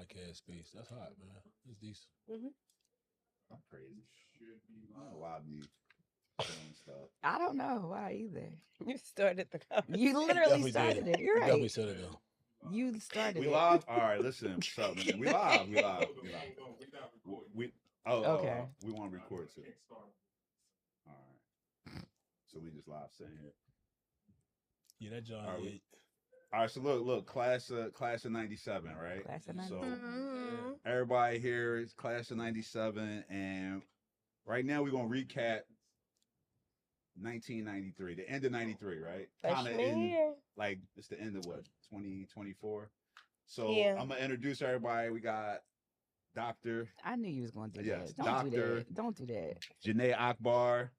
podcast space. That's hot, man. It's decent. I'm crazy. I don't know why I be doing stuff. I don't know why either. You started the conversation. You literally started it. You're Definitely right. said it though. You started We it. live? All right, listen. What's up, man? We live. We live. We live. Okay. We want to record too. All right. So we just live sitting here. Yeah, that John. All right, Yeah. All right, so look, class of '97, right? Class of So 97. everybody here is class of '97, and right now we're gonna recap 1993, the end of '93, right? Freshman year. Like it's the end of what 2024. So Yeah. I'm gonna introduce everybody. We got Dr. I knew you was going to do Yes, that. Don't do Doctor. that. Don't do that. Janae Akbar.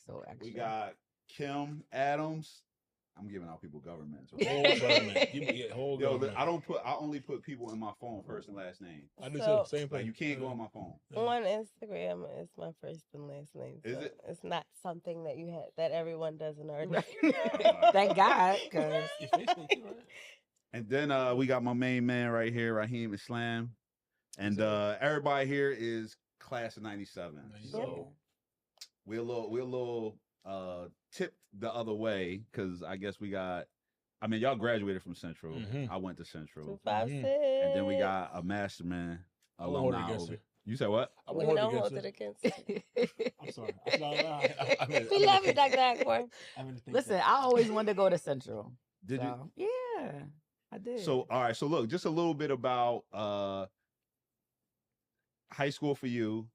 So actually, We got Kim Adams. I'm giving out people governments. Whole government. You get whole Yo, government. I only put people in my phone first and last name. I do So- too. Same thing. Like you can't go on my phone. On Instagram, it's my first and last name. Is so it? It's not something that you had that everyone does in our thank God, because Your Facebook too, right? And then we got my main man right here, Raheem Islam. And everybody here is class of '97. So we're a little tipped the other way because I guess y'all graduated from Central. Mhm. I went to Central. 256. And then we got a masterman I won't hold it alumni against over. her. You said what? I We won't don't hold hold it it against her. against you. I'm sorry. I mean, We love you, Dr. Akbar. listen, I always wanted to go to Central. Did So, yeah, I did. you? So all right. So look, just a little bit about high school for you.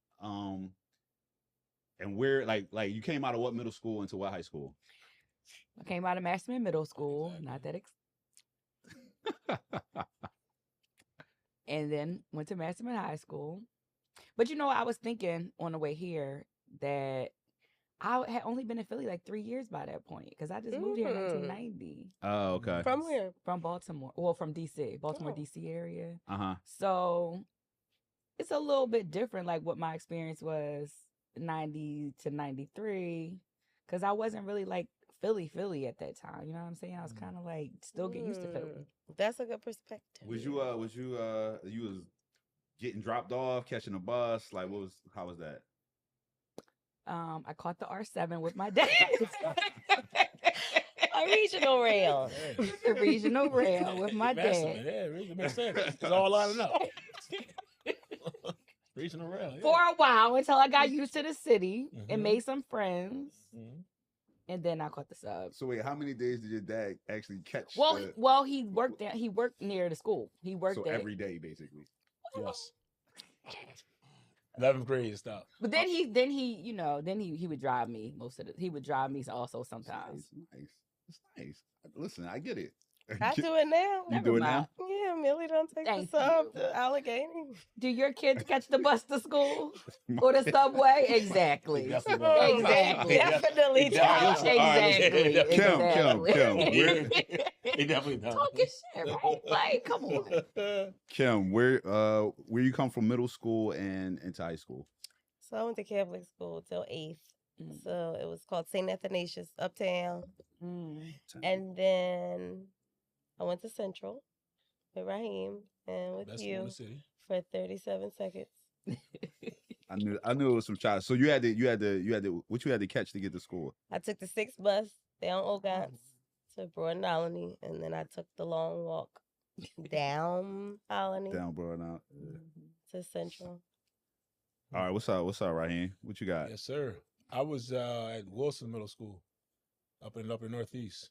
And where like you came out of what middle school into what high school? I came out of Masterman Middle School, not that and then went to Masterman High School. But I was thinking on the way here that I had only been in Philly like 3 years by that point because I just moved here in 1990 Oh, okay. From where? from Baltimore. Well, from DC, Baltimore, Oh. DC area. Uh-huh. So it's a little bit different, like what my experience was 90 to 93, because I wasn't really like Philly at that time. You know what I'm saying? I was kind of like still getting used to Philly. That's a good perspective. Was you was getting dropped off, catching a bus? Like how was that? I caught the R7 with my dad. A regional rail. The regional rail with my Massive, dad. Yeah, it really makes sense. It's all lining up. Regional rail. Yeah. For a while until I got used to the city Mhm. and made some friends. Mhm. And then I caught the sub. So wait, how many days did your dad actually catch? Well, he worked there. He worked near the school. He worked so there. every day basically. Yes. 11th grade stop. But then he he would drive me he would drive me also sometimes. Nice. It's nice. Listen, I get it. I do it now. You Never do it mind. now? Yeah, Millie don't take Thank the sub you. to Allegheny. Do your kids catch the bus to school or the subway? Exactly. Definitely don't. Exactly. Definitely don't. Exactly. Kim, He definitely don't. Talking shit, right? Like, come on. Kim, where you come from middle school and into high school? So I went to Catholic school till 8th. Mm. So it was called St. Athanasius Uptown. Mm. And then I went to Central with Raheem and with Best school in you the city. for 37 seconds. I knew it was some child. So you had to catch to get to school. I took the 6 bus down Ogans to Broad and Olney, and then I took the long walk down Olney Down, bro. Now. to Central. All right, what's up, Raheem? What you got? Yes, sir. I was at Wilson Middle School, up in Northeast,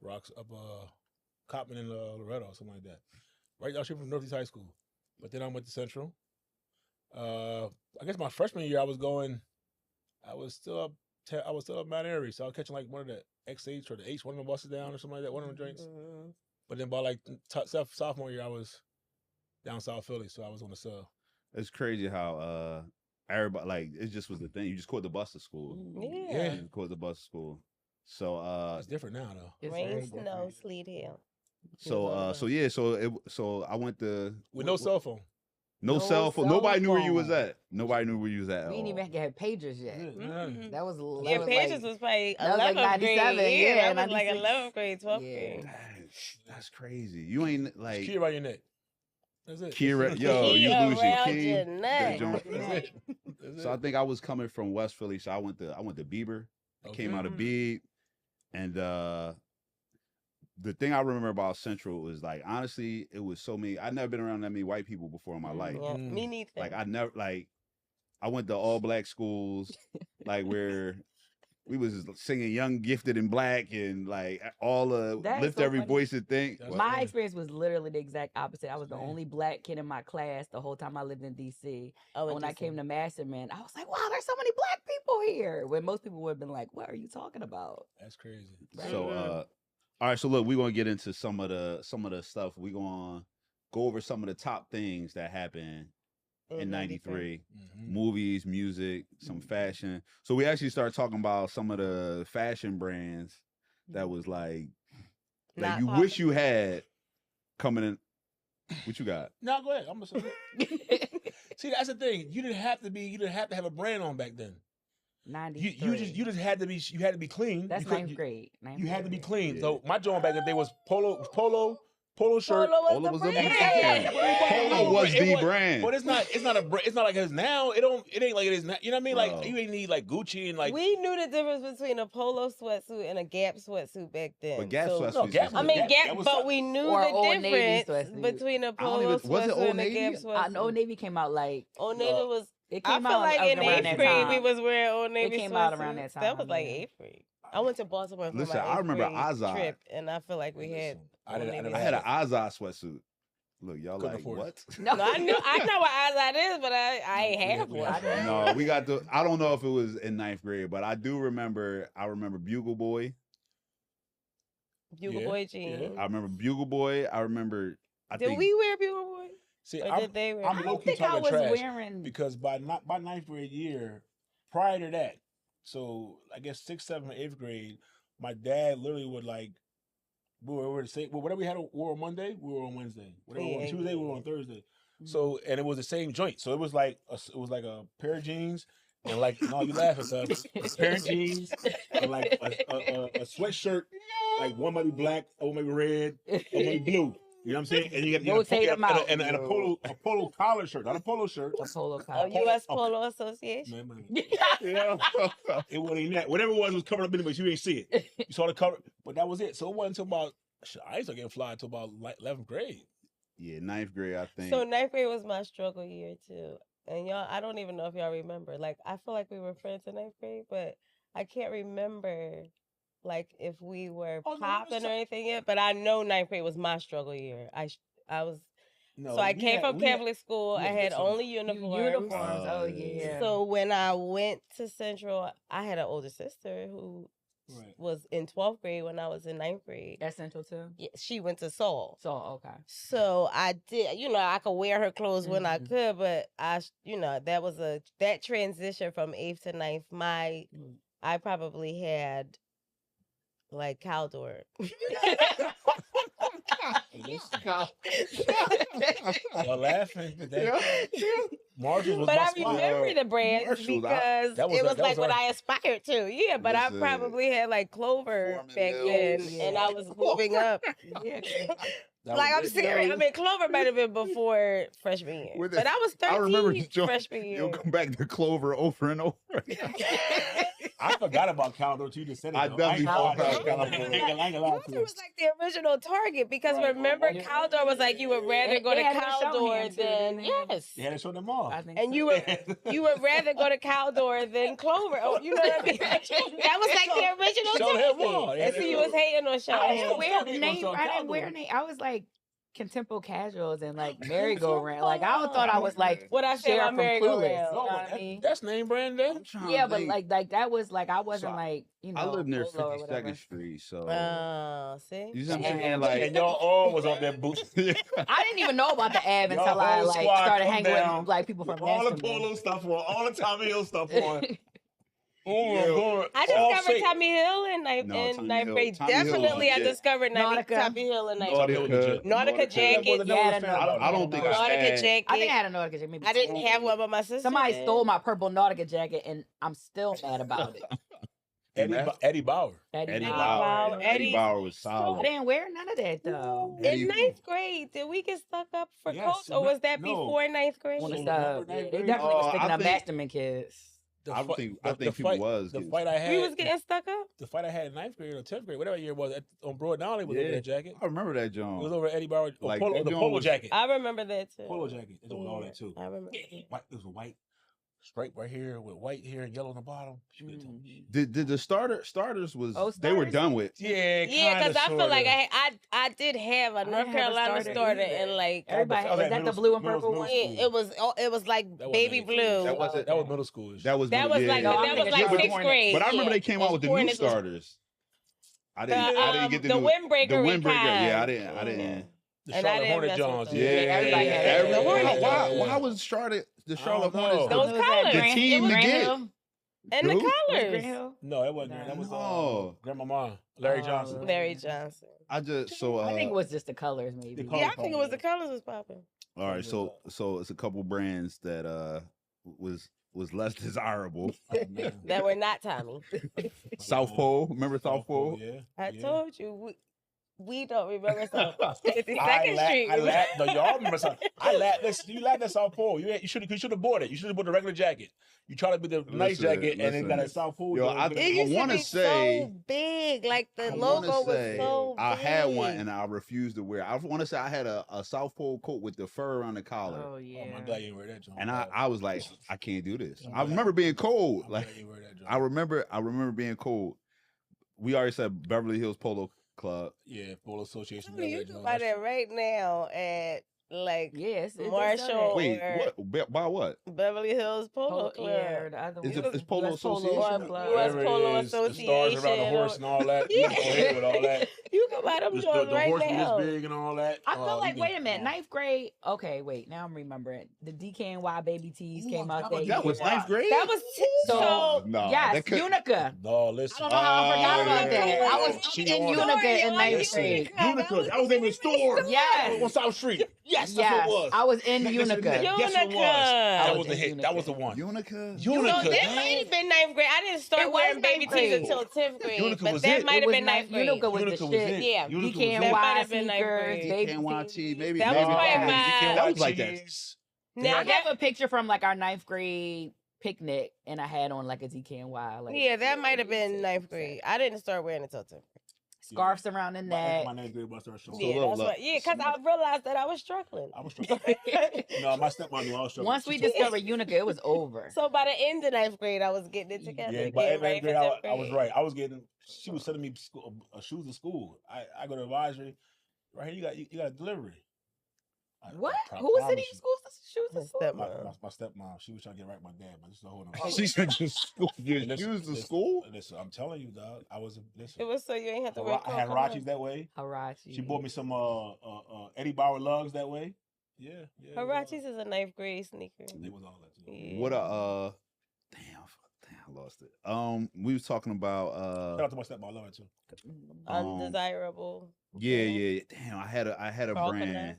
Rocks up Copman and Loretto, something like that. Right down the street from Northeast High School. But then I went to Central. I guess my freshman year I was still up Mount Airy, so I was catching like one of the XH or the H, one of the buses down or something like that, one of them drinks. Mhm. But then by like sophomore year I was down South Philly, so I was on the sub. It's crazy how everybody like it just was the thing. You just caught the bus to school. Yeah. You caught the bus to school. So It's different now though. It's Rain, very snow, different. sleet, hail. so I went to With no cell phone. no No cell phone. cell Nobody knew where you was phone. at. Nobody knew where you was at. We didn't even have pagers yet. Mhm. That was Yeah, Pages was probably 11th grade. 97, Yeah, that was like 96. 11th grade, 12th Yeah. grade. That's crazy. You ain't It's like key around your neck. That's it. Kira, yo, Key you lose your around key. your that neck. joint- That's it. That's So I it. think I was coming from West Philly, so I went to Bieber. I came out of Mhm. Beeb, and the thing I remember about Central was like honestly, it was so many. I'd never been around that many white people before in my life. Yeah, Mm. me neither. Like I went to all black schools, like where we was singing "Young, Gifted, and Black" and like all That is lift so every funny. voice and think. That's What? My funny. experience was literally the exact opposite. I was the Same. only black kid in my class the whole time I lived in DC. Oh, And when I interesting. came to Masterman, I was like, wow, there's so many black people here. When most people would have been like, what are you talking about? That's crazy. So Mhm. all right, so look, we're gonna get into some of the stuff. We're gonna go over some of the top things that happened in '93. Mhm. Movies, music, some fashion. So we actually started talking about some of the fashion brands that was like that Not you popping. wish you had coming in. What you got? No, go ahead. I'm gonna see. That's the thing. You didn't have to have a brand on back then. 93. You just had to be clean. That's you couldn't- ninth grade. Ninth You had to be grade. clean. Yeah. So my joint back in the day was polo shirt. Polo Polo was was the the brand. brand. Polo was the brand. But it's not a brand. It's not like it is now. It ain't like it is now. You know what I mean? Bro. Like you ain't need like Gucci and like We knew the difference between a polo sweatsuit and a Gap sweatsuit back then. But Gap So- sweatsuits. No, Gap- was I mean, good. That Gap, was but something. we knew Or the Old Navy difference sweatsuit. between a I don't polo even- was it sweatsuit Old and a Navy? Gap sweatsuit. Old Navy came out like Old Navy was. it I came feel out like in around eighth that grade time. we was wearing Old Navy came out around sweatsuits. that That was time, like yeah. eighth grade. I went to Baltimore for Listen, my I eighth remember grade Azad. trip, and I feel like we had. I Old didn't- I Navy never I had an sweatsuits. Azad sweatsuit. Look, y'all Couldn't like afford what? it. No, No, I know what Azad is, but I ain't have we one. had- No, we got the. I don't know if it was in ninth grade, but I do remember. I remember Bugle Boy. Bugle Yeah, Boy yeah. jeans. I remember Bugle Boy. I remember. I Did think we wear Bugle Boy? See, Or I'm, did they wear? I'm I low don't key think I talking was trash wearing. because by ninth grade year, prior to that, so I guess 6th, 7th, 8th grade, my dad literally would like we were the same. Whatever we had wore on Monday, we were on Wednesday. Whatever we wore on Yeah, Tuesday, we were yeah. on Thursday. Mm-hmm. So and it was the same joint. So it was like a pair of jeans and like no, you laughing, cuz a pair of jeans and like a sweatshirt. Like one might be black, one might be red, one might be blue. You know what I'm saying? And you got Rotate them out. and a polo collar shirt, not a polo shirt. A polo Oh, collar. U.S. Polo Association. Man, yeah. It wasn't even that. Whatever it was covered up anyway. You didn't see it. You saw the cover, but that was it. So it wasn't until about I used to get fly until about 11th grade. yeah, ninth grade. I think. So ninth grade was my struggle year too. And y'all, I don't even know if y'all remember. Like, I feel like we were friends in ninth grade, but I can't remember like if we were Oh, no, it was popping so- or anything yet. But I know ninth grade was my struggle year. I was No, so I we came had- from we had- Catholic school. we I had had some only uniforms. Uniforms. Oh, Oh yeah. yeah. So when I went to Central, I had an older sister who Right. was in 12th grade when I was in ninth grade. That's Central too. Yeah, she went to Seoul. So okay. So I did, I could wear her clothes when I Mhm. could, but that was that transition from 8th to 9th. I probably had like Caldor. Y'all laughing? But that, Marshall was But my I spot. remember the brands Marshall, because that was it was that like was what our- I aspired to. Yeah, but I Listen, probably had like Clover Foreman back Mills. then, and I was moving up. Yeah. That Like I'm was it. serious. I mean, Clover might have been before freshman year, With but the- I was 13 I remember the joke. freshman year. You'll come back to Clover over and over. I forgot about Caldor too. You just said it. I though. definitely ain't gonna lie forgot to you. about I ain't gonna lie to Caldor you. was like the original Target because Right. remember Yeah. Caldor was like you would rather They- go they to had it shown Caldor here, too, than didn't they? yes, They had to show them all. I think and so. you would rather go to Caldor than Clover. Oh, you know what I mean? That was like the original Show them all. Target. Yeah, And they so you show- was hating on Sean. I Yeah. didn't wear They name. gonna show I didn't wear Caldor. name. I was like contemporary casuals and like merry-go-round. Like I thought I was like What I said Cher about from merry-go-round. Clueless. No, You know but what I mean? that's name brand then. Yeah, but like that was like I wasn't So, like I live near Polo or whatever. 52nd Street, so See? you see what I'm And- saying? Like, And y'all all was on that booth. I didn't even know about the Ave Y'all until I whole like squad started come hanging down with like people from all the Masterman. polo stuff on, all the Tommy Hill stuff on. Oh my Yeah. God. I All discovered fake. Tommy Hill in ninth No, in Tommy ninth Hill- grade. Tommy Hill was Definitely, I legit. discovered Nautica. Tommy Hill in ninth Tommy grade. Hill legit. Nautica jacket. More than Yeah, I those didn't know. fans. I don't think I Nautica had. jacket. I think I had a Nautica jacket. Maybe I didn't 10. have one, but my sister Somebody did. stole my purple Nautica jacket, and I'm still mad about it. Eddie Bauer. Eddie Bauer. Bauer. Eddie Eddie- Bauer was I solid. didn't wear none of that though. Eddie- In ninth grade, did we get stuck up for Yes, coats, or was that no. before ninth grade? On the So side. remember Yeah, ninth they grade? definitely was sticking I up think- Masterman kids. I think people fight, was the getting- fight I had. We was getting stuck up. the fight I had in 9th grade or 10th grade, whatever year it was, on Broad Downey was over Yeah. that jacket. I remember that It was John. over Eddie Bauer. Like, Polo, that the joint polo was- jacket. I remember that too. Polo jacket. It was all that too. I remember. White, it was a white stripe right here with white here and yellow on the bottom. You could've told me. Did the starters was Oh, they were starters? done with? Yeah, Yeah, because I feel sorta. like I did have a didn't North have a Carolina starter starter, either. and like Everybody I was was at that the middle blue and school- purple middle one? school. it was like That wasn't baby anything. blue. That wasn't- That was middle schoolish. That was That was yeah. like No, I'm that was thinking like that was sixth grade. But I remember yeah. they came out with the Before new niggas- starters. I The, didn't get the the new windbreaker. the windbreaker. Yeah, I kind. didn't. the and I Charlotte didn't Hornet mess with Johns. them. Yeah, everybody had every- that. why was Charlotte the Charlotte know. Hornets? Those the- colors. the team to Grant get. Hill? And Who? the Was it colors. Grant Hill? No, that wasn't. That was No. Grandmama Larry Oh. Johnson. Larry Johnson. I just so I think it was just the colors, maybe. The Yeah, colors I think it was the popping. colors was popping. all right. So it's a couple brands that was less desirable. Oh, man. That were not Tommy. South Pole, remember South Pole? Yeah. I yeah. told you we don't remember South Pole. 52nd I Street. laughed. No, y'all remember something. I laughed. Listen, you laughed at South Pole. You should have bought it. You should have bought the regular jacket. You try to be the nice Listen, jacket, and then got a listen. South Pole. Yo, joint. It used to wanna be say- so big, like the I logo wanna was say so big. I had one and I refused to wear. I want to say I had a South Pole coat with the fur around the collar, Oh Oh, yeah. I'm glad you didn't wear that, John. and I was like, I can't do this. I'm I glad- remember being cold. I'm Like glad you didn't wear that, John. I remember being cold. We already said Beverly Hills Polo Club. Yeah, Polo Association. Tony, you wear that, can John. buy That's- that right now at like Yes. it does Marshall. sell that. Wait, Or- what? By what? Beverly Hills Polo Polo, Club. yeah, the other Is one. it- is Polo US Polo Association? Club. US Whatever it Polo is, the stars around the Association horse or- and all that. You can go ahead with all that. You can buy them The joints right horse now. was big and all that. I feel Oh, like, you wait can- a minute, oh. ninth grade. Okay, wait, now I'm remembering. The DKNY baby tees Ooh, came out that there. That was ninth grade. That was So, no. yes, that could- Unica. No, listen. I don't know how I forgot about yeah, that. I was She in on it. Unica in ninth Listen, grade. Unica. I was in the store. Yes. On South Street. Yes, that's Yes, what it was. I was in Listen, Unica. Guess what it was? Unica. That I was was the in hit. That was the Unica. one. Unica. So Unica. that man. might have been ninth grade. I didn't start It was wearing baby ninth tees grade. until 10th grade. Unica but was that it. might It have was been ninth grade. Unica was Unica the was shit. it. Yeah. Unica was it. DKNY That might have been ninth sneakers, grade. baby DKNYT, tees. maybe. That was maybe probably that my- that was like that. Now I that, have a picture from like our ninth grade picnic, and I had on like a DKNY. Like, yeah, that might have been ninth grade. I didn't start wearing it until 10th grade. Scarves around the neck. My ninth grade bus started showing. Yeah, look, that's look. right. Yeah, because I realized that I was struggling. I was struggling. No, my stepmom knew I was struggling. Once we discovered Unica, it was over. So by the end of ninth grade, I was getting it together. Yeah, again, by ready ninth for grade, 10th I was grade. right. I was getting. She was sending me shoes to school. I go to advisory. Right here, you got a delivery. What? I Who was promise sending you. you schools to shoes My to school? stepmom. My stepmom. She was trying to get right with my dad, but this is a whole nother. She said just school. You Listen, used the listen, school. Listen, I'm telling you, dog. I was listen. It was so you ain't have to wear I had Rachis that way. Harachi. She bought me some Eddie Bauer lugs that way. Yeah, yeah. Harachis is a ninth grade sneaker. They was all that too. Yeah. What damn, I lost it. We was talking about Shout out to my stepmom. I love her too. Undesirable. yeah. Damn, I had a Falconer. brand.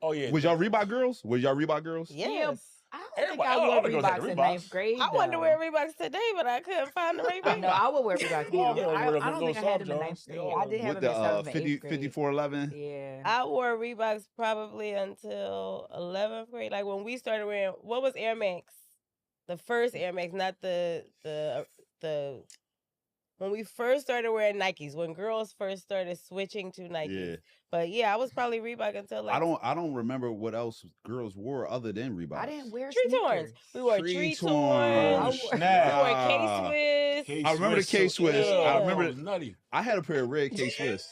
Oh yeah. Was y'all Reebok girls? Was y'all Reebok girls? Yes. I don't think Everybody- I all wore the girls had Reeboks in Reeboks. ninth grade. I wanted to though. wear Reeboks today, but I couldn't find the Reeboks. No, I would wear Reeboks. Yeah, Yeah, yeah, I wear don't those think I had soft them in ninth Johns. grade. Yeah, I did have With them in the seventh and 50, eighth grade. 5411. Yeah. I wore Reeboks probably until 11th grade. Like when we started wearing, what was Air Max? The first Air Max, not the when we first started wearing Nikes, when girls first started switching to Nikes. Yeah. But yeah, I was probably Reebok until like I don't remember what else girls wore other than Reebok. I didn't wear Tree Torns. sneakers. We wore Tree Tree Torns. Torns. Oh, We snap. wore Ah. K-Swiss. I remember the K-Swiss. I remember it was nutty. I had a pair of red K Swiss.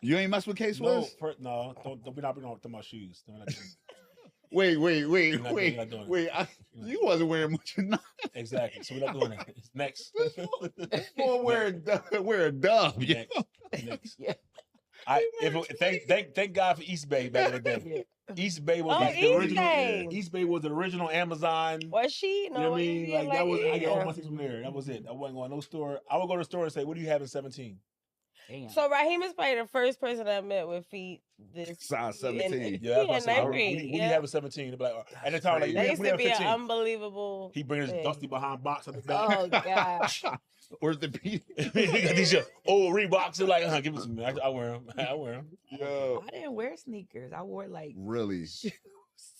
You ain't mess with K No, Swiss? no, don't be not talking about shoes. Don't be not doing- Wait. You're not doing it. You wasn't wearing much of nothing. Exactly. So we're not doing that. It's next. Boy, wear a dove. Yeah. Next. Next. Yeah. Thank God for East Bay back in the day. Yeah. East Bay was Oh, the East original. Bay. East Bay was the original Amazon. Was she? You know what I mean? Like that was. I got all yeah. my things from there. That was it. I wasn't going to no store. I would go to the store and say, "What do you have in 17?" Damn. So Raheem is probably the first person I met with feet this Size 17. Yeah, Yeah, that's what I'm ninth saying. grade, When you yeah. have a 17, they'll be like, at the time, like, That we used to have be an 15. unbelievable. He brings his thing. dusty behind box on the back. Oh God. Where's the beat? He got these old Reeboks. They're like, give me some. I wear them. I wear them. Yo. I didn't wear sneakers. I wore like Really?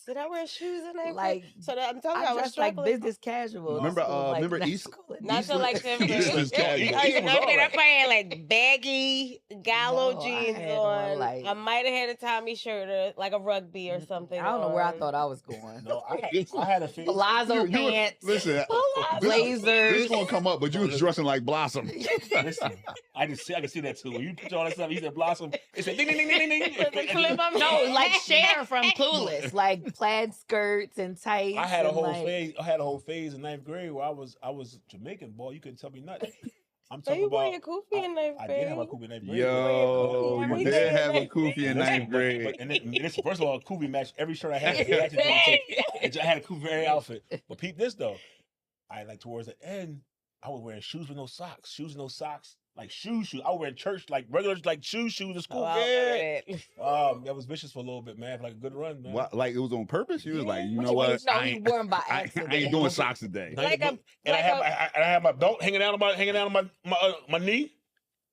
Did I wear shoes in ninth Like, grade? So that, I'm telling you, I I was dressed like struggling. business casual. Remember, Not school, remember not East- school. Not till like 10th grade. Eastland's casual. Oh, you Eastland was know, all I right. probably had like baggy gallo No, I jeans had on, on. like- I might have had a Tommy shirt or like a rugby or something. I don't know where I on. thought I was going. No, I had a phase. Palazzo You were- pants, Listen, Palazzo. this blazers. is gonna come up, but you was dressing like Blossom. Listen, I can see that too. When you put all that stuff, he said Blossom. It said ding ding ding ding ding. With the clip on No, my like head. Cher from Clueless, like plaid skirts and tights. I had a and, whole like, phase. I had a whole phase in ninth grade where I was Jamaican, boy. You couldn't tell me nothing. I'm So talking you wore about. your kufi in ninth I grade? did have a kufi in ninth grade. Yo, Every you day. did have a kufi in ninth grade. But, and this, first of all, kufi matched every shirt I had. It matched it. I had a kufi for every outfit. But peep this though, I like towards the end, I was wearing shoes with no socks. Shoes with no socks. Like shoes. I was wearing church like regular like shoes to school. Oh, I yeah. remember that. That was vicious for a little bit, man. For like a good run, man. What, like it was on purpose? You was like, you What know you mean? what? No, I he ain't, wore 'em by I accident. ain't doing socks today. Like a- and like I had my belt hanging down on my knee.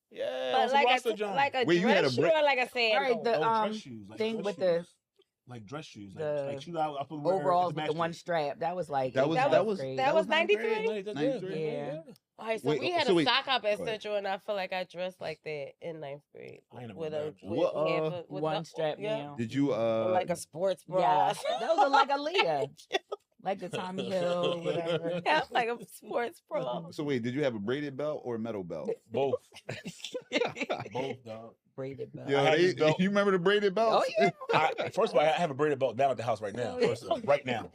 Yeah, But it's like Rasta a John. like a Wait, you had dress a shoe break- or like a sandal? Right, the dress shoes, like thing dress with shoes. the Like dress shoes, the like shoes I put wear overalls to with match the one it. strap. That was like That was- eighth that was- grade. that was ninth 93? grade? 93? Yeah. All right, so Wait, we had so a wait. sock hop at Go ahead. Central, and I feel like I dressed like that in ninth grade I ain't never with done a that, John. with What, half a- with one the- strap yeah. down. Did you Like a sports bra. Yeah, that was like a Leah, like the Tommy Hill, whatever. Yeah, like a sports bra. So wait, did you have a braided belt or a metal belt? Both, both, dog. Braided belt. Yeah, I had this belt. you remember the braided belts? Oh yeah. First of all, I have a braided belt down at the house right now. Oh, yeah. First of all, right now,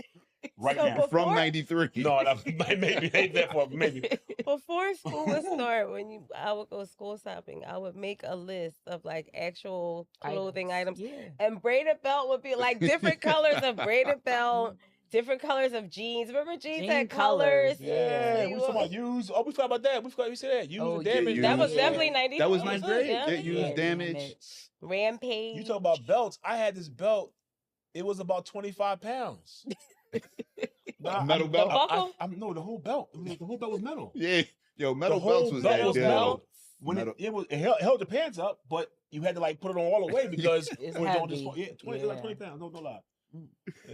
right So now. before- From '93. No, maybe ain't that far, maybe. Before school would start, I would go school shopping, I would make a list of like actual clothing items. Yeah. And braided belt would be like different colors of braided belt, different colors of jeans. Remember jeans Jean had colors, colors? Yeah, Yeah. we talking about use. Oh, we forgot about that. We said that. Use Oh, and yeah, damage. use. That was Yeah. definitely 90. That was ninth grade. Yeah. That used Yeah, damage. Rampage. You talk about belts. I had this belt. It was about 25 pounds. Nah, Metal belt? The buckle? No, the whole belt. The whole belt was metal. Yeah, yo, metal The whole belts was belt that was deal. metal. When Metal. it held the pants up, but you had to like put it on all the way because It's it was on just heavy. yeah, 20, like Yeah. 20 pounds. No lie. Yeah,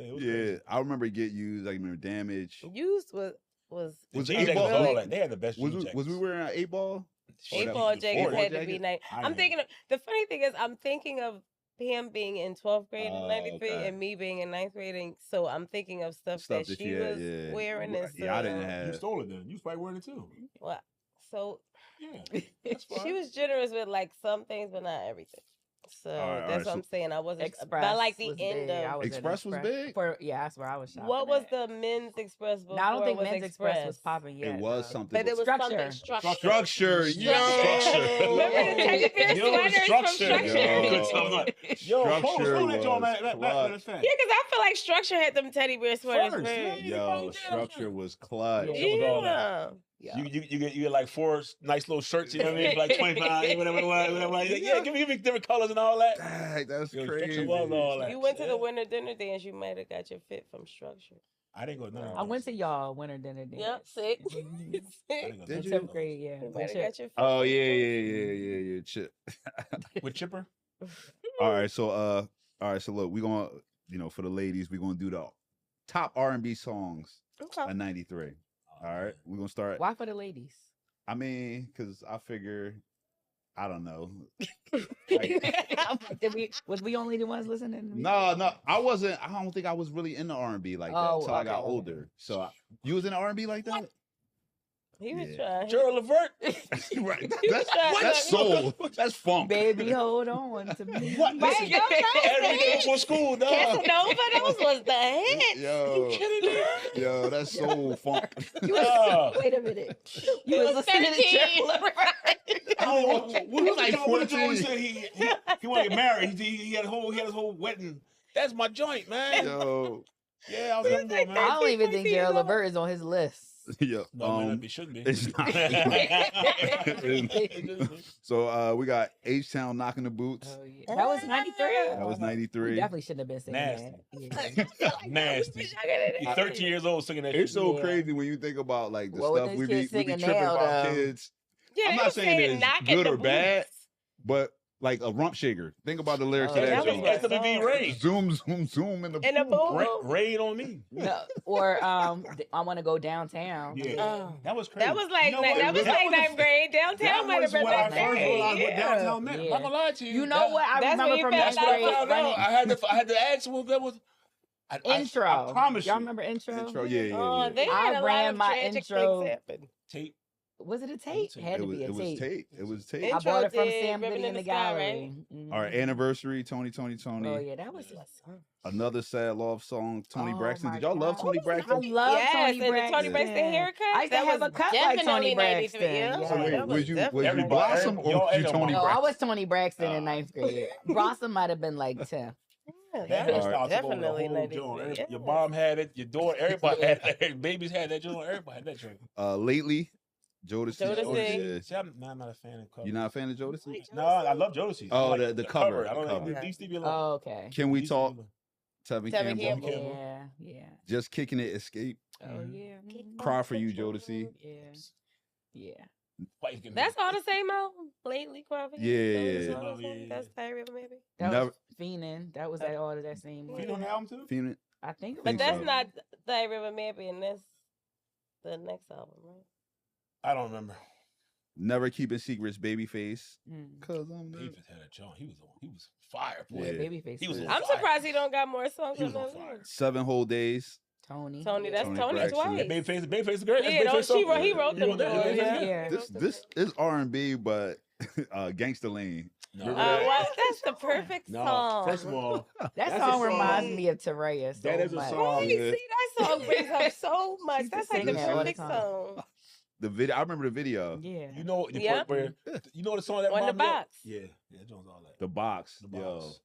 it was Yeah, crazy. I remember get used. I remember damage. Used was The Was jean eight jackets ball- was all really- that. They had the best Was jean we, jackets. was we wearing an 8-ball? eight that ball was jackets before had that. to be nice. I I'm didn't. thinking of the funny thing is I'm thinking of him being in 12th grade in Oh, 93 okay. and me being in 9th grade, and so I'm thinking of stuff Stuff that that she you had, was yeah. wearing and Yeah, I didn't stuff. have. You stole it then. You was probably wearing it too. Well, so Yeah, that's fine. she was generous with like some things, but not everything. So Alright, that's what so- I'm saying. I wasn't Express by like the was end big. I of was in Express was big? Yeah, that's where I was shopping. what was at. the men's express before No, I don't think it was Men's Express was popping yet. It was no. something. But it was something Structure. Structure. Yo. Structure. Remember the teddy bear Yo, sweaters from structure. Structure? Yo. Good stuff. Like, yo, Structure hold that, John, was man. clutch. That's fast. Yeah, because I feel like Structure had them teddy bear sweaters First, first. yeah. Yo, structure was clutch. Yeah. It was all that. Yeah. Yeah. You get like 4 nice little shirts, you know what I mean? For like 25, whatever. Like, yeah, give me different colors and all that. Dang, that's Yo, crazy. Structure was all that. You went to Yeah. the winter dinner dance, you might have got your fit from Structure. I didn't go to none of I went to y'all winter dinner dance. Yep, sick. I didn't go to Did In you? 10th grade, yeah. You with might have Chip. got your fit. Oh yeah. Chip. with Chipper. All right, so look, we gonna for the ladies, we gonna do the top R&B songs Okay. of '93. All right, we're gonna start. Why for the ladies? I mean, because I figure, I don't know. Was we only the ones listening? To me? No, I wasn't. I don't think I was really into R&B like that Oh, until I got okay. older. So you was in R&B like that? He was Yeah. trying. Gerald Levert. Right. He was trying That's to- soul. That's funk. Baby, hold on to me. What? Right, Listen, yo, no, every day man. before school, dog. Casanova, those was the hit. Yo, Kidding me? yo, that's soul funk. You was, Dog. wait a minute. You was was listening to 13. Gerald Levert. Oh, what was like like 14. He 14. said he wanted to get married. He had his whole wedding. That's my joint, man. Yo, Yeah, I was young boy, man. I don't even think 14 Gerald years old. Levert is on his list. Yeah. No, it might not be. Shouldn't be. It's not. So we got H-Town knocking the boots. Oh, yeah. That was 93. That was We 93. definitely shouldn't have been singing Nasty. that. Yeah. Nasty. You're 13 years old singing that It's shit. so Yeah. crazy when you think about like the What would stuff these we be kids singing tripping now, about though? kids. Yeah, I'm they not was saying it's knocking good the or bad, boots. but like a rump shaker. Think about the lyrics Oh, to yeah, that that was joke. my That's WB Ray. Zoom, zoom, zoom in the In a pool. boom. Rain on me. No, or I want to go downtown. Yeah. Oh. That was crazy. That was like You know what? that was like the- ninth grade. That Downtown might was have been when I like first realized what yeah. downtown meant. I'm Yeah. not gonna lie to you. You know what I That's when remember you from found ninth That's what I grade? found out. Running I had to ask what that was. intro. I promise Y'all you. remember intro? Intro, yeah. Oh, they I had a lot ran of my tragic intro. things happen. Tape. Was it a tape? tape. Had to It was, be a it was tape. tape. It was tape. I Intro bought it from did Sam Ribbon Goody in in the the Sky, gallery. Our Mhm. anniversary, Tony. Oh yeah, that was Another sad love song, Tony Oh, Braxton. my Did y'all love God. Tony I Braxton? love Yes, Tony and the Braxton. Tony Braxton haircut. I used to that have was a cut like definitely Tony 93. Braxton. Yeah, Yeah. So wait, that was you definitely Blossom or Y'all was you ain't Tony no- No, I Braxton? was Tony Braxton in ninth grade. Blossom might have been like 10th. Yeah, That that was hairstyle took over the definitely whole 93. joint. Yeah. Your mom had it. Your daughter. Everybody had that. Babies had that joint. Everybody had that joint. Lately, Jodeci. Jodeci. Yeah. See, I'm not a fan of cover. You're not a fan of Jodeci? No, I love Jodeci. Oh, I like the cover, I don't the like cover. these Stevie alone. Oh, okay. Can we These talk? Stevie Tevin Tevin Campbell. Campbell. Yeah, yeah. Just kicking it, escape. Oh Mhm. yeah. Mhm. Cry for you, Jodeci. Yeah. Yeah. Why you getting That's all the same album. Lately, Crawford. Yeah. Oh, yeah. That's Tyree River, maybe. That Never- was Fiendin'. That was that all of that same. You on the album too? Feeling it. I think. it But Think was- that's so. not Tyree River, maybe, and that's the next album, right? I don't remember. Never keeping secrets, Babyface. Mm. Cause I'm Davis had a joint. He was fire. Boy. Yeah, Yeah. Babyface. He was was on I'm fire. surprised he don't got more songs He was on on those fire. ones. 7 whole days. Tony. Tony, that's Tony Tony Braxton. twice. Babyface is great. Yeah, That's no, Babyface he wrote, he song. wrote He them. wrote that. boys, Yeah. Yeah. This is R&B, but Gangsta Lane. No. Remember that? Well, that's the perfect No, song. first of all, That That's a song song. reminds me of Teraya. So That is a much. song. Right, Yeah. see, that song brings up so much. She's That's just like the singing that all the perfect time. song. The video, I remember the video. Yeah. you know the Yeah. part where you know the song that On the reminded me of? box. Yeah, that joint's all that. The box. The Yo. box.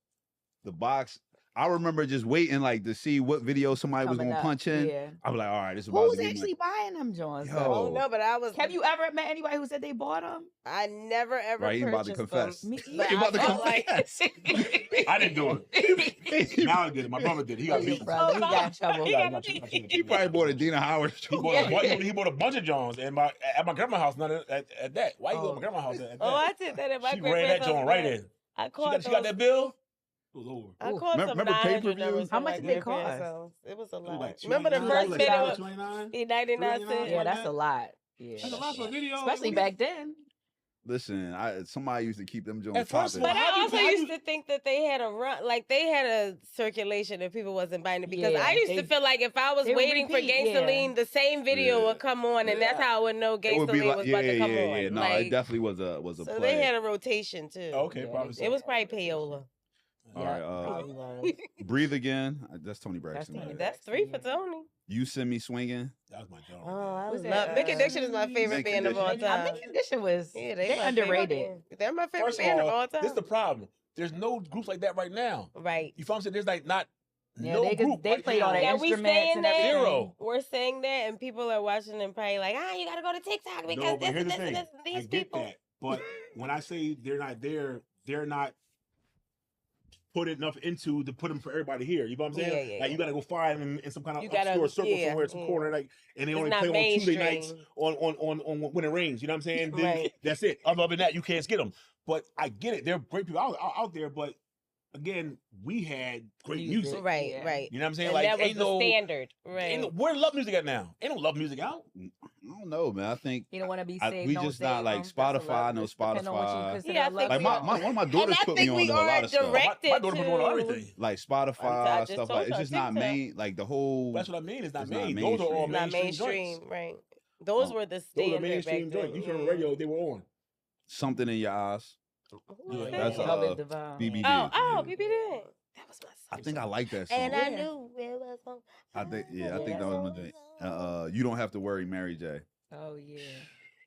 The box. I remember just waiting like to see what video somebody was Coming gonna up. punch in. Yeah. I was like, all right, this is about Who's to be actually buying them joints? Yo. I though? don't know, but I was. Have you ever met anybody who said they bought them? I never ever. Right, he about to purchased confess. them. Me But He about to I felt confess. like I didn't do it. Now I did it. My brother did. He got beat. Brother, he got in trouble. He got He probably bought a Dina Howard. He bought a bunch of Jones and at my grandma's house. Not at that. Why you go to my grandma's house at that? Oh, I did that at my she ran that joint right in. I She caught got that bill. It was over. I Ooh. caught some Remember 900 pay-per-views? numbers How from much my did they grandparents' cost? house. It was a was lot. like Remember the 29, first like video? $29. 29. 99 $29. cents. Yeah, that's a lot. Yeah. That's a lot for a video. Especially back then. Listen, somebody used to keep them joints At first, popping. But How I you- also how you- used to think that they had a run, like they had a circulation if people wasn't buying it. Because Yeah, I used to they- feel like if I was they would waiting for repeat, yeah. Gangsta the same video Yeah. would come on, and that's Yeah. how I would know It Gangsta would be like, was yeah, about to come yeah, on. yeah. No, like, it definitely was a so play. they had a rotation too. Oh, okay, Yeah, probably. they It was probably payola. All Yeah, right, probably was. Breathe Again. That's Tony Braxton. Tony right? That's 3 for Tony. You Send Me Swinging. That was my joint. I Was love it, Big Addiction is my favorite Big band of all Addiction? time. I think Condition was Yeah, they my favorite underrated. band. They're my favorite First of band of all all, time. this is the problem. There's no groups like that right now. Right. You feel what I'm saying? There's like not Yeah, no they could- group they right played all now. the Yeah, we instruments saying and that. everything. Zero. We're saying that, and people are watching and probably like, you gotta go to TikTok because No, but this here's and the this and thing. this and I these get people. that, but when I say they're not there, they're not put enough into to put them for everybody here. You know what I'm saying? Yeah, yeah, Like yeah. you gotta go find them in some kind of You gotta- upstore circle yeah, somewhere, some yeah. corner, like, and they It's only not play on Tuesday mainstream. nights on when it rains. You know what I'm saying? Then Right. that's it. Other than that, you can't get them. But I get it. They're great people out there. But again, we had great music. Right, Yeah. right. You know what I'm saying? And Like that was ain't the no standard. Right. Ain't no, where love music at now? Ain't no love music out. I don't know, man. I think You don't want to be I- saved. we don't just not save like 'em. That's a lot. Spotify, no Just depending on what you Spotify. consider Yeah, I love think like we my, are. my one of my and daughters I put me think on we to a are lot of stuff. directed My daughter put me on to. everything. Like I Spotify just stuff told like it's her just not TikTok. main like the whole That's what I mean. It's not It's not main. Those are all mainstream. Not mainstream mainstream, joints. right? Those Oh. were the Those standard are mainstream back then. joints. You turn on yeah. the radio, they were on. Something in Your Eyes. Who Yeah, was that's, that? Velvet Divine. BBD. Oh, BBD. That was my song. I think I like that song. And I Yeah. knew it was on. I think I think that was my thing. You Don't Have to Worry, Mary J. Oh yeah.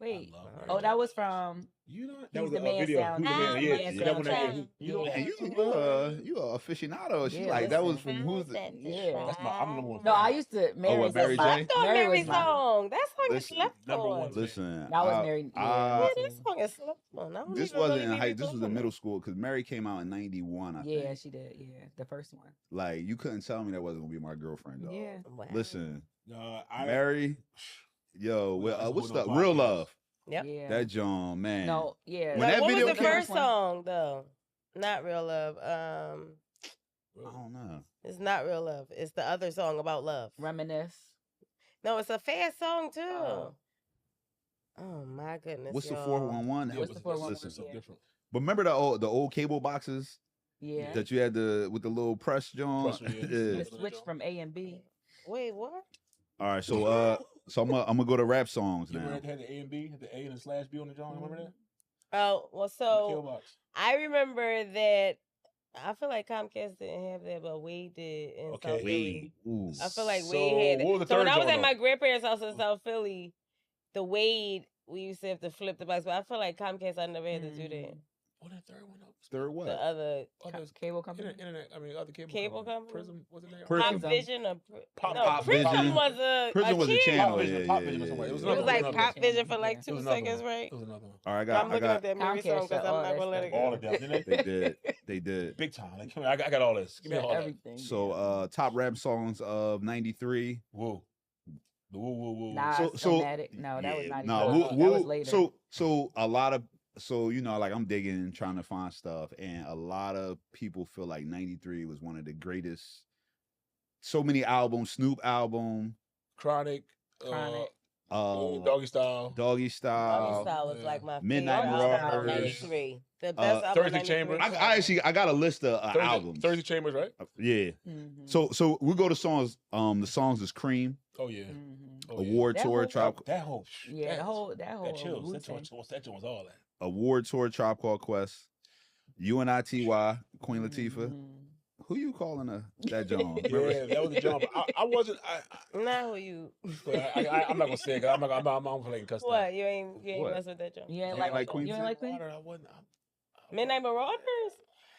Wait. I love Mary Oh, J. that was from. You know He's that was the a man video. sound. Who's the man? I'm Yeah, the yeah, man that one. sound. You know, Man, you a aficionado. She Yeah, like that was listen. from who's the Yeah. That's my. I'm the one. No, I used to. Mary's Mary my- J? I thought Mary Mary's was my- song. That song is listen, slept number on. one. Listen, I was married. I- Yeah, this song is slept on. I don't this even wasn't really in be high. This was in recalling middle it. school because Mary came out in '91. I Yeah, think. she did. Yeah, the first one. Like you couldn't tell me that wasn't gonna be my girlfriend. Dog. Yeah. Wow. Listen, I Mary, yo, Well, that's a what's whole the nother real podcast. love? Yep. Yeah. That John, man. No, yeah. When Now, that what video was the came- first song though? Not Real Love. I don't know. It's not Real Love. It's the other song about love. Reminisce. No, it's a fast song too. Oh. Oh my goodness. What's the y'all. 411? What's the 411? Listen, Something Yeah. different. but remember the old cable boxes Yeah. that you had with the little press John. Press one, yeah. The switch from A and B. Wait, what? All right, so I'm gonna go to rap songs You now. remember it had the A and B, had the A and the slash B on the John. Remember that? Oh, well, The so kill box. I remember that. I feel like Comcast didn't have that, but Wade did in Okay. South Philly. Ooh. I feel like So, Wade had what was it. the So when third I was joint at my though? grandparents' house in South Philly, the Wade, we used to have to flip the box, but I feel like Comcast, I never had to do that. What that third one? Though? Third what? The other Oh, there's Cable company. internet. I mean, other cable. Cable company? Prism. What's the name? Prism. Pop Vision or Pop- no, Pop Prism Vision. was a Prism was a channel. channel. Pop Vision, yeah, Pop yeah, Vision or yeah, something. It was It another was one, like another Pop one. Vision for like It 2 was another seconds, one. right? It was another one. All right, I'm looking at that Mary Comcast song because shut I'm all not that gonna let it stuff go. All of them, didn't they? They did. They did. Big time. Like, come here, I got all this. Give me Yeah, all that. everything. So top rap songs of '93. Woo. The woo woo woo. Nas, So Illmatic. No, that was yeah, 94. no, That Woo- was later. So a lot of like I'm digging trying to find stuff, and a lot of people feel like '93 was one of the greatest. So many albums, Snoop album, Chronic. Chronic. Doggy Style. Doggy Style. Doggy Style was yeah. like my Midnight favorite album of Marauders. '93. The best album of Thursday Chamber. 93. I got a list of albums. Thursday Chambers, right? Yeah. Mhm. So we go to songs. The songs is Cream, Oh yeah. Mhm. Oh, yeah. Award That Tour, whole- Trop, That whole. Yeah, that whole That chills. That Wu-Tang. joint was all that. Award Tour, Trop Called Quest, UNITY, Queen Latifah. Mhm. Who you calling that John? Yeah, that was the jump. I wasn't. Not who you. I'm not gonna say it. 'Cause I'm not playing cuss. What? You ain't What? mess with that joint. You ain't Ain't like, like Queen You ain't like Queen? I wasn't. Midnight Marauders.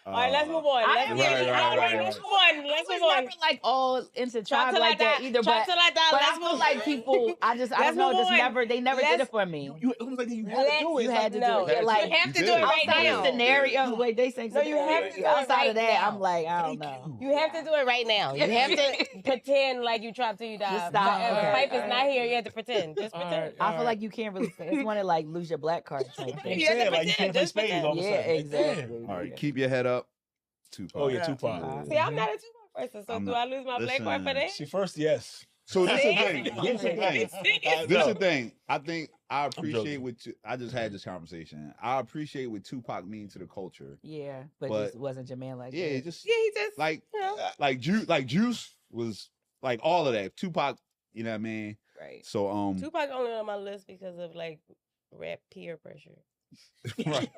All right, let's move on. I Let's am get right, it. right, All right, right, let's right. move on. Let's I move was on. never like all into Trap tribe till I like that die. either, Trap but till I die. but I Let's feel move like on. people, I Let's don't know, move just on. never, they never did Let's- it for me. You like you had Let's- to do it. You had to do No, it. Yeah, you like have to you do it did. right outside now. of scenario, wait, they say No, you have to do it outside right of that, now. I'm like, I don't Thank know. You have to do it right now. You have to pretend like you trap till you die. Just stop. If the Okay. pipe is not here, you have to pretend. Just All pretend. right. I feel like you can't really say it's one of like lose your black card type You thing. You have to said like you pretend, can't play just spades pretend. all of a Yeah, sudden. exactly. All right, keep your head up. Tupac. Oh yeah, Yeah. Tupac. See, I'm not a Tupac person, so I'm do not- I lose my black card for listen. that? See, first, yes. So this is the See? thing. This is the thing. I This is know. the thing. I think I appreciate joking. what I just had this conversation. I appreciate what Tupac means to the culture. Yeah, but But- just wasn't your man like Yeah, that. it just Yeah, he just like you know. Juice was like all of that. Tupac, you know what I mean? Right. So Tupac only on my list because of like rap peer pressure. right.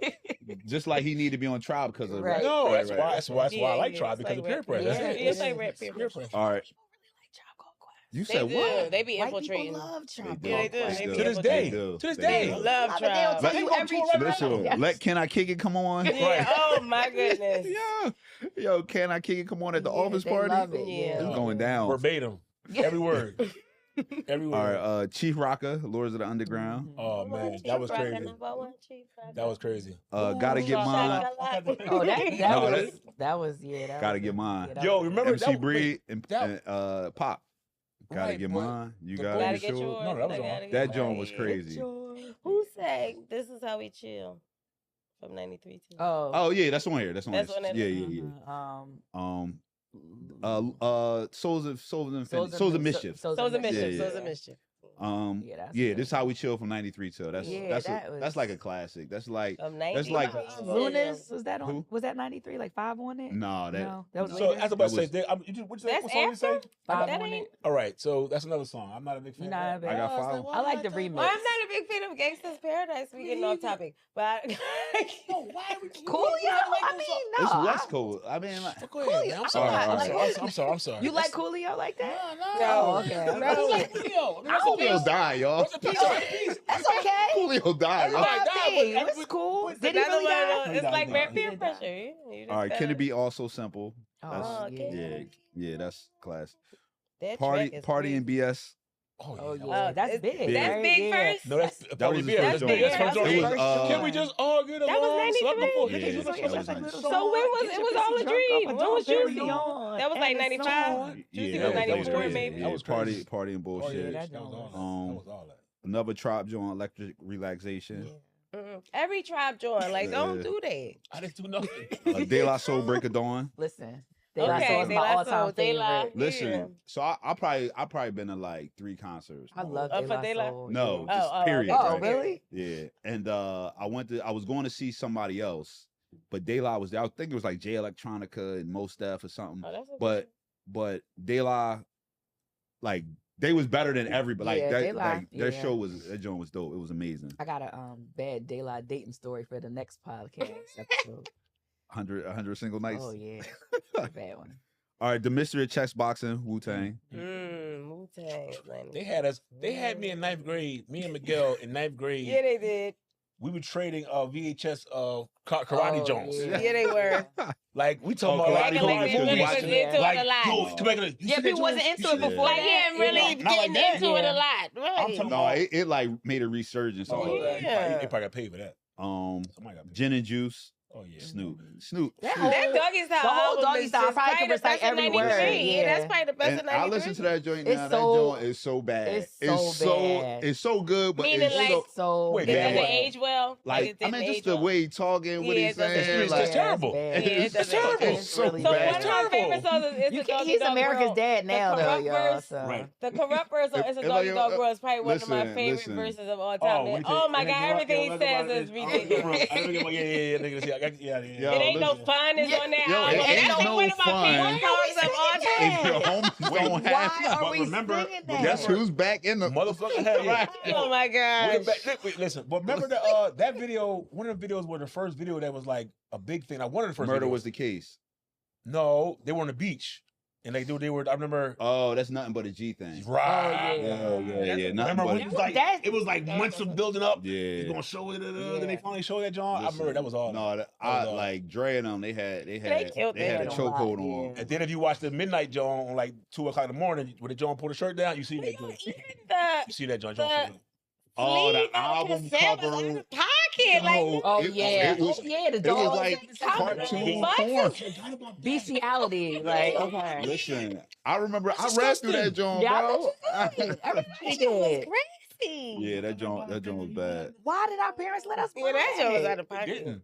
Just like he needed to be on trial because of Right. No, right, that's right. why. That's why I like Yeah, Tribe it's because like of peer rap- pressure. That's yeah, it. it's like rap peer peer pressure. pressure. All right. People really like Tribe Called Quest. You They said do. what? They be White infiltrating. people love Tribe They Yeah, Called they do. Quest. They do. be To this infiltrating. day. do. To this They day. do. Love But they'll Tribe. tell you Let- every Let- tribe. Listen, let Can I Kick It come on? Yeah. Oh my goodness. Yeah. Yo, Can I Kick It come on at the Yeah, office they party? love it, Yeah. It's going down. Verbatim. Every word. Every All word. right, Chief Rocker, Lords of the Underground. Mhm. Oh man, that was crazy. That was crazy. Gotta Get Mine. Oh, that No, was that was yeah. That Gotta was Get good. Mine. Yeah, that Yo, was good. remember MC that- Breed and, that- Pop. Gotta Right, Get but Mine. You the gotta Gotta get Get sure. yours. No, that was They on. gotta get That mine. joint was crazy. Who sang "This Is How We Chill" from '93 too? Oh. Oh yeah, that's on here. That's on That's here. on it. Yeah, yeah, yeah. Mhm. Souls of Mischief. Souls So Yeah, it's a mischief. So yeah. it's a mischief. Yeah, that's yeah, good. this is how we chill from '93 too. That's Yeah, that's that that's like a was- classic. That's like From That's 90. like- Lunas was that on? Who? Was that '93? Like 5 on it? no that. No, that was no. So later. as I about to That say, was- what That's song you say? after? 5 that on ain't- it. All right, so that's another song. I'm not a big fan. You're of not that. a big- I got was five. why I like the am I remix. Well, I'm not a big fan of Gangsta's Paradise. We getting off topic, but Why would you? Coolio? I mean, no. It's West I- Coast. I mean, like, Go ahead, man. I'm sorry. All right, all I'm right. sorry. I'm sorry. You like Coolio like that? No. Oh, okay. No. Like Coolio. Coolio die, y'all. What's the piece? That's okay. Coolio die, y'all. Right, Hey, nah, but- it's cool. but- Did he another really one, die? it's like He rap died. peer He pressure. died. You just All right, can gotta- it be also simple? Oh, That's- okay. Yeah, yeah, that's class. That Party, track is party, and crazy. BS. Oh, Oh yeah. yeah, that's big. Yeah. That's right? big Yeah. first. No, that's That Party was his Beer. first That's big. joint. That's first That was joint. his first Can we just all get along? That was Slap 93. before- Yeah, Can we that just was like 93. So when was it? Was all a dream? When was Juicy? That was like 95. Juicy that was was 94 crazy. maybe. That was party crazy. and Oh, bullshit. yeah, that that was all that. Um, That was all that. Another Tribe joint, Electric Relaxation. Every tribe joint, like don't Yeah. do that. I didn't do nothing. De La Soul, Break of Dawn. Listen, De La Okay, Soul is De my La all-time Soul, De La- favorite. Listen, Yeah. so I probably been to like 3 concerts. I love Oh, De for La De La- Soul. No, yeah. just period. Oh, right? really? Yeah, and I was going to see somebody else, but De La was there. I think it was like Jay Electronica and Mos Def or something. Oh, that's a But but De La, like they was better than everybody. Like Yeah, that, De La, like their yeah. show was that joint was dope. It was amazing. I got a bad De La dating story for the next podcast episode. 100 single nights. Oh yeah, a bad one. All right, the mystery of chess boxing, Wu Tang. Wu-Tang. They had us. They had me in 9th grade. Me and Miguel in 9th grade. Yeah, they did. We were trading VHS karate Oh, Jones. yeah. Yeah, they were. Like we talking Oh, about karate like, Acting like Jones, they you really was watching into it like, a lot. yo, come back. You Yeah, see people that wasn't Jones? into You it see that? before Like, that. yeah, really Not like getting that. into it Yeah. a lot. Right. talking No, it like made a resurgence. Oh, on yeah. it. Yeah. They probably got paid for that. Somebody got paid. Gin and Juice, Oh yeah. Snoop. That Snoop. whole- That Doggy Style The whole album Doggy is Style, just probably probably can the recite best of every 93. word, Yeah, that's yeah. probably the best And of 93. I listen to that joint It's now. so- that joint is so bad. it's so bad. It's so good, but Meaning it's like- so So Wait, It bad doesn't what? age well. like it I didn't mean just age the well. way he talking, what Yeah, he's it doesn't saying. age Like, It's terrible. bad. Yeah, it it's doesn't- terrible. it's so really So bad. one of my favorite songs is You the can, Doggy he's Dog America's World. dad now, though, corrupt y'all. verse. So. Right. The corrupt verse on It's a If Doggy I- Dog World is probably one of my listen, favorite listen. verses of all time. when he Oh said- my and then God, you rock everything your he says leather is body. ridiculous. Yeah, nigga, see, Yo, It ain't no listen. fun is on that Yo, album. it And ain't that's like no one of my fun. favorite songs of all If time. your homies don't have Why are But we remember- singing but that? guess who's back in the Motherfucker had yeah. Oh my gosh. Wait, listen, but remember that video? One of the videos was the first video that was like a big thing. Like one of the first. Murder videos. was the case. No, they were on the beach, and they were. I remember. Oh, that's nothing but a G thing. Right. yeah. Yeah. Nothing Remember when but it was like That- it was like months of building up. He's yeah. gonna show it. Then Yeah. they finally showed that John. I remember that was all. No, That I was all. like Dre and them. They had killed they had a that. chokehold Yeah. on. And then if you watch the midnight John on like 2:00 in the morning, when the John pull the shirt down, you see that joint. Even You see that John. the- Oh, the Sleeve on album cassette was cover. out of pocket. Like, Oh It- yeah, it was- oh yeah. The It was dogs like at the top. cartoon What? porn. bestiality. Like okay. Listen, I remember I read disgusting. through that joint, Yeah, bro. Everybody that was did. crazy. Yeah, that joint was bad. Why did our parents let us? Yeah, that buy shit was it? out of They pocket. didn't.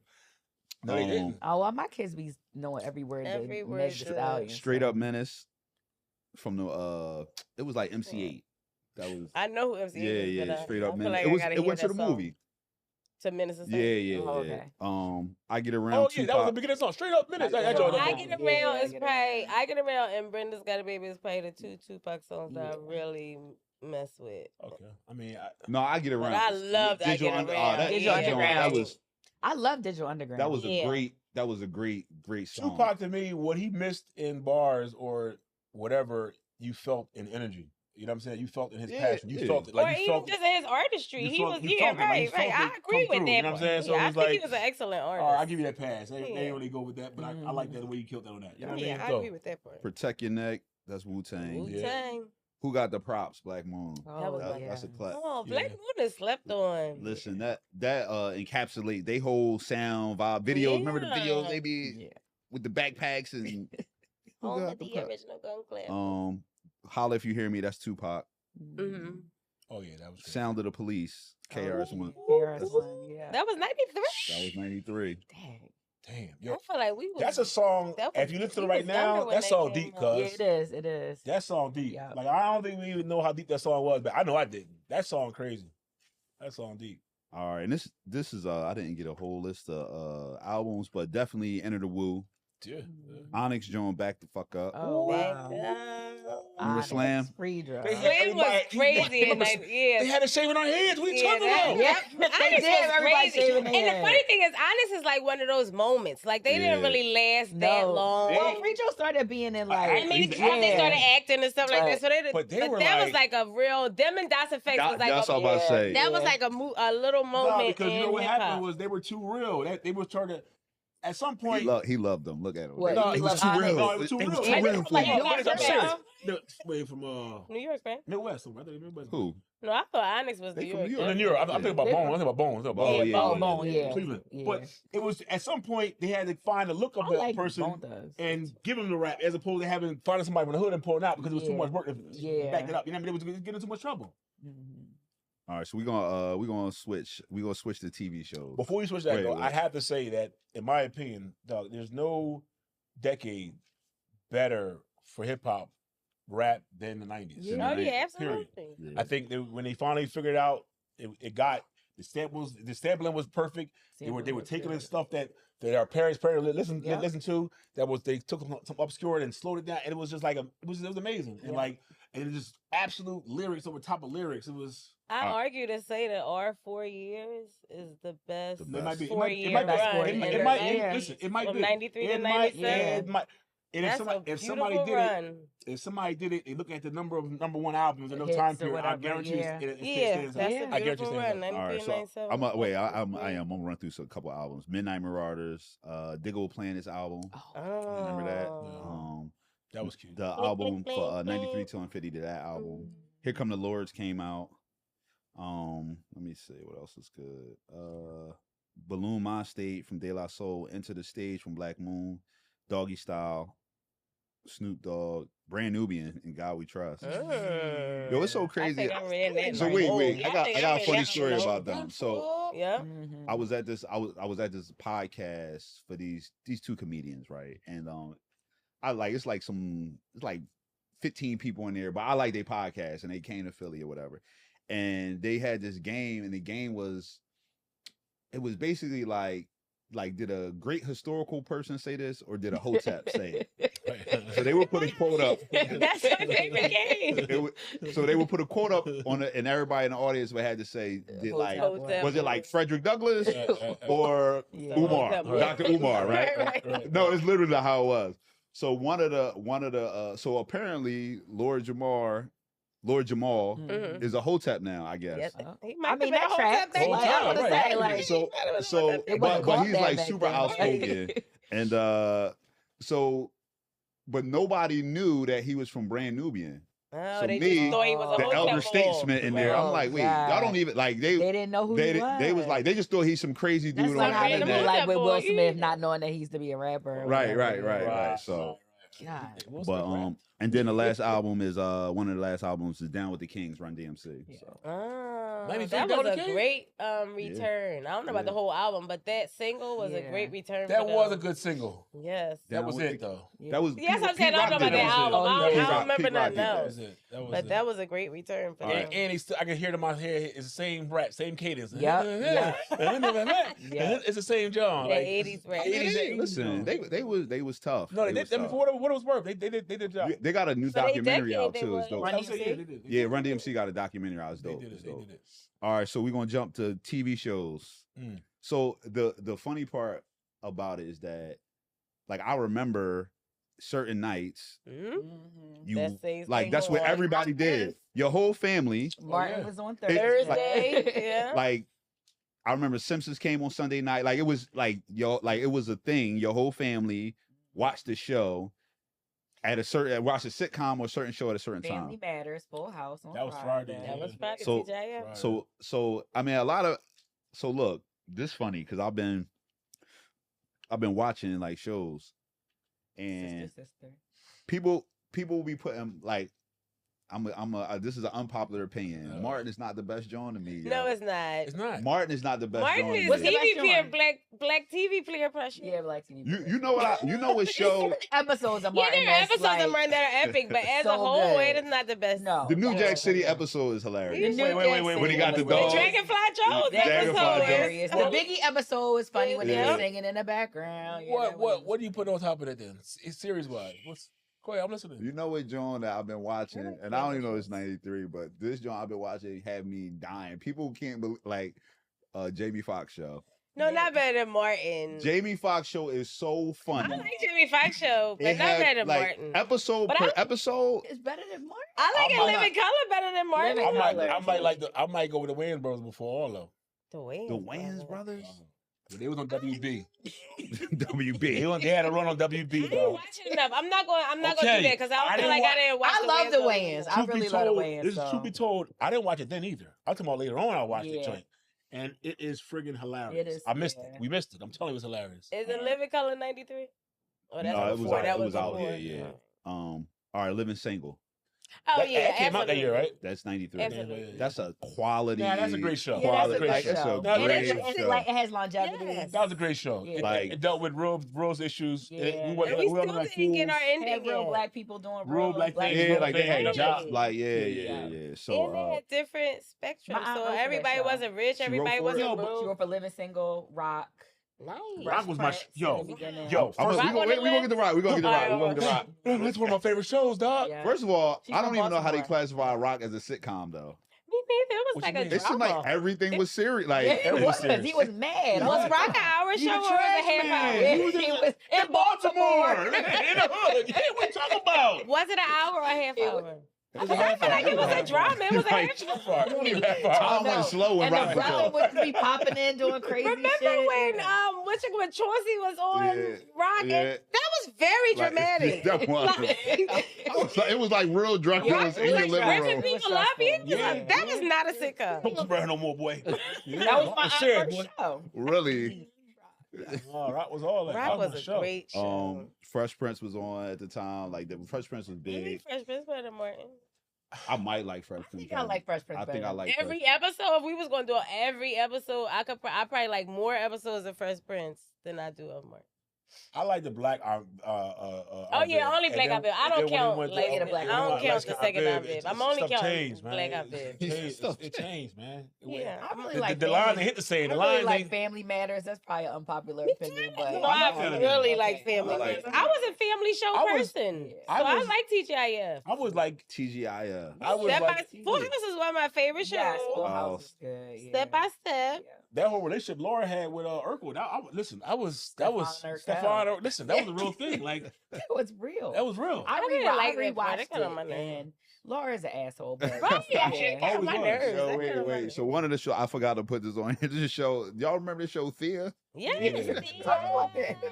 No, they didn't. Oh, well, my kids be knowing every word. Every they word Meg Thee to- Stallion, Straight so. Up Menace from the it was like MC8. That was I know who MC is. yeah, but, Straight I Up feel Menace. like it I was gotta it hear went to that the song. movie. To Minister Yeah, yeah, Oh, yeah. okay. I Get Around Oh yeah, Tupac. that was the beginning song. Straight up minutes. That joint. I Yeah, Get yeah, Around I is Get probably Around. I Get Around and Brenda's Got a Baby is probably the two Tupac songs that I Yeah. really mess with. Okay. I mean, No, I Get Around. I loved I Digital Get Under- Around. that, Digital that joint, Underground. that was I love Digital Underground. that was Yeah. a great song. Tupac to me, what he missed in bars or whatever, you felt in energy. You know what I'm saying? You felt in his Yeah, passion. You yeah. felt it. Or Like you even felt just in his artistry. you He felt- was you yeah, felt it, like, right, you right. felt I it agree come with through, that. you know what I'm saying? So Yeah, I it's think he like- was an excellent All artist. right, I'll give you that pass. They Yeah. didn't really go with that, but I like that the way you killed that on that. You know what I mean? Yeah, I So, agree with that part. Protect Your Neck. That's Wu Tang. Wu Tang. Who got the props? Black Moon. Oh, was That- yeah. That's a clap. Oh, Black Yeah. Moon is slept on. Listen, that encapsulate they whole sound vibe videos. Remember the videos Yeah. they be Yeah. with the backpacks and who Home got of the props? original Gun Clap. Holla If You Hear Me. That's Tupac. Mm-hmm. Oh yeah, that was good. Sound of the Police. KRS-One. KRS-One, yeah. That was 93. That was 93. Dang. Damn, I yo, feel like we was. that's a song. that If was- you listen to we it right was younger now, when that that song came deep, out. Yeah, cuz it is. It is. that song deep. Yeah. Like I don't think we even know how deep that song was, but I know I didn't. That song crazy. That song deep. All right, and this is I didn't get a whole list of albums, but definitely Enter the Woo. Yeah. Onyx Joan Back the Fuck Up. Oh Back wow. up. Remember Slam? Free drug. They had- Slim was Everybody- crazy in remember- that. Yeah. They had us shaving our heads. What are you talking about? Yep, they Onyx did. was Everybody crazy. shaving And their the head. funny thing is, Onyx is like one of those moments. Like they didn't Yeah. really last that No. long. Well, Free Joe started being in like. I mean, Yeah. they started acting and stuff like that. So they, But they but were that was like- like a real. Them and Das Effects was like That's a, all I'm about to say. that was Yeah. like a little No, moment because you know in what hip-hop. happened was they were too real. They were trying to. at some He, point, he loved them. Look at him. What, no, he it was loved too Onyx? real. No, it was too It was real. too I real just for feel like you. you No, got I'm some serious. down. No, wait, from New York, right? Midwest. I think Midwest. Who? No, I thought Onyx was They New from York. New York. No, New York. I'm thinking about They Bone. from- I'm thinking about Bone. I'm thinking about Oh, Bone. yeah. Bone, yeah. Cleveland. Yeah. But it was at some point they had to find the look of I that like person Bone Thugs. and give them the rap, as opposed to having finding somebody from the hood and pulling out because it was too Yeah. much work to Yeah. back it up. You know what I mean? It was getting into too much trouble. Mhm. All right, so we're gonna switch. We're gonna switch to TV shows. Before you switch that, Wait, though, wait. I have to say that, in my opinion, dog, there's no decade better for hip hop rap than the '90s. Yeah. Oh yeah, Period. absolutely. Yeah. I think when they finally figured out, it got the sampling was perfect. They were taking in stuff that our parents listened Yeah. to. They took some obscure and slowed it down, and it was just like it was amazing. And Yeah. and it just absolute lyrics over top of lyrics. It was. I argue to say that our 4 years is the best. The It might be. 4 It year might be. run It might. in It might. Yeah. Listen. It might From be. 93 to It might. 97. It might. And That's if somebody beautiful did it, run. if somebody did it, they look at the number of #1 albums in no Hits time or period. I whatever, guarantee yeah. it Yeah, stands out. that's Yeah. a I guarantee beautiful it run. stands out. 93 All right, to so 97. I'm gonna run through a couple albums. Midnight Marauders, Diggle playing this album. Oh, Remember that? Oh. That was cute. The album for 93 to Infinity to that album. Here Come the Lords came out. Let me see what else is good. Balloon Mind State from De La Soul, Enter the Stage from Black Moon, Doggy Style, Snoop Dogg, Brand Nubian, and God We Trust. Yo, it's so crazy. I think I read that. So right. wait, Yeah, I got think a read funny that story one. about them. So Yep. Mhm. I was at this podcast for these two comedians, right? And it's like 15 people in there, but I like their podcast and they came to Philly or whatever. And they had this game, and the game was basically like did a great historical person say this or did a hotep say it? So they would put a quote up. That's my favorite game. So they would put a quote up on it, and everybody in the audience would have to say, Hotep. was it like Frederick Douglass or Yeah. Umar, Hotep. Dr. Umar, right? Right. No, it's literally how it was. So one of the so apparently Lord Jamal Mhm. is a hotep now, I guess. Yes, Oh. he I might mean, have that been a tracks. hotep back Like, then. I was gonna say, like, So It wasn't but called he's that like back super then. outspoken. And but nobody knew that he was from Brand Nubian. Oh, So they me, just thought he was a The hotep elder ball. statesman in there. I'm Oh, like, wait, y'all God. don't even like They didn't know who he was. they was like they just thought he's some crazy dude That's on like the how they random do internet. like with boy. Will Smith not knowing that he used to be a rapper. or Right, whatever. right. So God. but and then the last album is one of the last albums is Down with the Kings, Run DMC. Yeah. So Oh, 93 that Down was the a King? great return. I don't know about the Yeah. whole album, but that single was a Yeah. great return. That for was a them. good single. Yes. That Down was with it, the- though. that was Yes, I'm saying I Rock don't know about did the that. album. Oh, I Pete don't Rock- remember Pete Rock nothing did that. That else. was it. That was But it. that was a great return for All them. right. And I can hear it in my head. It's the same rap, same cadence. Yep, Yeah. Yep. It's the same John. The Like, 80s rap. 80s. Listen, they was tough. No, they was did. I mean, tough. for what it was worth, they did the job. They got a new So they documentary out decade, too. they It's dope. were- I was saying, Run they did. Yeah, Run DMC got a documentary out. It's They dope. did It's it. They dope. did it. All right, so we're gonna jump to TV shows. Mm. So the funny part about it is that, like, I remember certain nights Mhm. you That says like they that's what on. everybody did. Your whole family, Martin yeah. was on It's Thursday. Yeah. like. I remember Simpsons came on Sunday night. Like it was like it was a thing. Your whole family watched the show watched a sitcom or a certain show at a certain Family time. Matters, Full House on That was Friday, Friday. That was Friday. So- TGIF. Right. So I mean so look, this funny because I've been watching like shows and Sister. people will be putting like this is an unpopular opinion. No. Martin is not the best John to me. No, yo. it's not. It's not. Martin is not the best Martin John to is What's me. the best TV player, one? black TV player pressure. Yeah, Black TV. You know what show Episodes of Yeah, Martin. there are that's, episodes like, of Martin that are epic, but as so a whole, good. it is not the best. No. the New Yeah, Jack City yeah. episode is The hilarious. New Wait, Jack when he got the City. dog. The Dragonfly Jones That Dragonfly was Jones. hilarious. The Biggie episode was funny when they Yeah. were singing in the background. Yeah, that What do you put on top of that then? Series wise, go ahead. I'm listening. You know what, John, that I've been watching, and I don't even know it's 93, but this John I've been watching had me dying. People can't believe, like, Jamie Foxx show. No, not better than Martin. Jamie Foxx show is so I funny. like Jimmy Fox show, but It not had, better than like, Martin. episode But per I- episode. It's better than Martin. I like I it might Living Color better than Martin. Living I Color. might go with the Wayans brothers before all of them. The Wayans. The Wayans brothers. They was on WB. WB. They had a run on I WB, didn't dog. watch it enough. I'm not going to do Okay, that because I I don't feel didn't like wa- I didn't watch I love the weigh-ins. I Truth be really love the told, weigh-ins. this is truth be told, I didn't watch it then either. I'm talking about later on. I watched the Yeah. joint, and it is friggin' hilarious. It is, I missed yeah. it. We missed it. I'm telling you, it was hilarious. Is it Living Color 93? Oh, that's No, it was before. out- That it was out before. there, yeah. All right, Living Single. Oh, That- yeah. that came out that year, right? That's 93. Absolutely. That's a quality. Yeah, that's a great show. Yeah, that's a great Like, show. it's a And great it's show. like, it has longevity. Yes. That was a great show. Yeah. Like- It dealt with real issues. Yeah. We And wasn't we like, still like didn't get our fools. ending Had real yet. black people doing Real black things. Yeah, Real like they had things. jobs. Yeah. Like, yeah. Yeah. So, And they had different spectrums. my aunt So wrote for that everybody show. wasn't rich. She wrote Everybody for it? wasn't Yo, but She broke. wrote for Living Single, Rock. Nice. Rock was my Prince yo, in the beginning. yo. I'm First, Rock we on gonna the get the list? rock. We're gonna get the rock. We're gonna get the rock. that's one of my favorite shows, dog. Yeah. First of all, She's I don't from even know how they Baltimore. classify Rock as a sitcom though. Me neither. It was What like you a mean? It seemed drama. like everything was serious. Like Yeah, it it was was. serious. He was mad. Was wasn't Rock he? an hour He show the or was it a trash half man. hour? He was in He was in Baltimore. Baltimore. in the hood. Yeah, what you talking about? Was it an hour or a half It hour? was- It was a I half feel like hour. it was a drama. It was a Right. half hour. It was a half hour. Tom went slow when And Rock the was brother on. would be popping in doing crazy Remember shit. when Yeah. when Chauncey was on Yeah. Rock? Yeah. And that was very Like, dramatic. that was- It was like real drug Yeah, dealers it in was your like living Ripping room. It was people up. stressful. Yeah. That was not a sitcom. Don't spread her no more, boy. That was my Serious, first show. Really. Oh, Rock was all that. Rock That was my a show. great show. Fresh Prince was on at the time. Like the Fresh Prince was You big. think Fresh Prince better than Martin? I might like Fresh I Prince. think I like Fresh Prince I think I better. like Every episode, if we was gonna do every episode, I probably like more episodes of Fresh Prince than I do of Martin. I like the black. Oh yeah, only Black Aviv. I don't count. Like, Yeah, the Black I don't Aviv. count the second Aviv. I'm only Stuff counting changed, man. Black Aviv. It changed. It changed, man. Yeah, I really The, like the line Family- they hit the same. I The really line like they. Family Matters. That's probably an unpopular opinion, but No, I Family really Okay. like Family I like Matters. it. I was a family show I was- person, Yeah. so I I was- like TGIF. I was like, TGI. I was Step like, by Full House is one of my favorite shows. Yes, Full Oh. House is good. Yeah. Step by Step. Yeah. that whole relationship Laura had with Urkel. Listen, that was Urkel. Stefan. Listen, that was a real thing. Like It was real. that was real. I didn't rewatched, like I that part. That rewatched got on my it, nerves. and Laura's an asshole. But Right, yeah. it got on my Always was. nerves. Yo, That got wait, on my wait. nerves. So one of the show I forgot to put this on here. This show. Y'all remember the show Thea? Yes, Yeah. yeah. Talk about that. That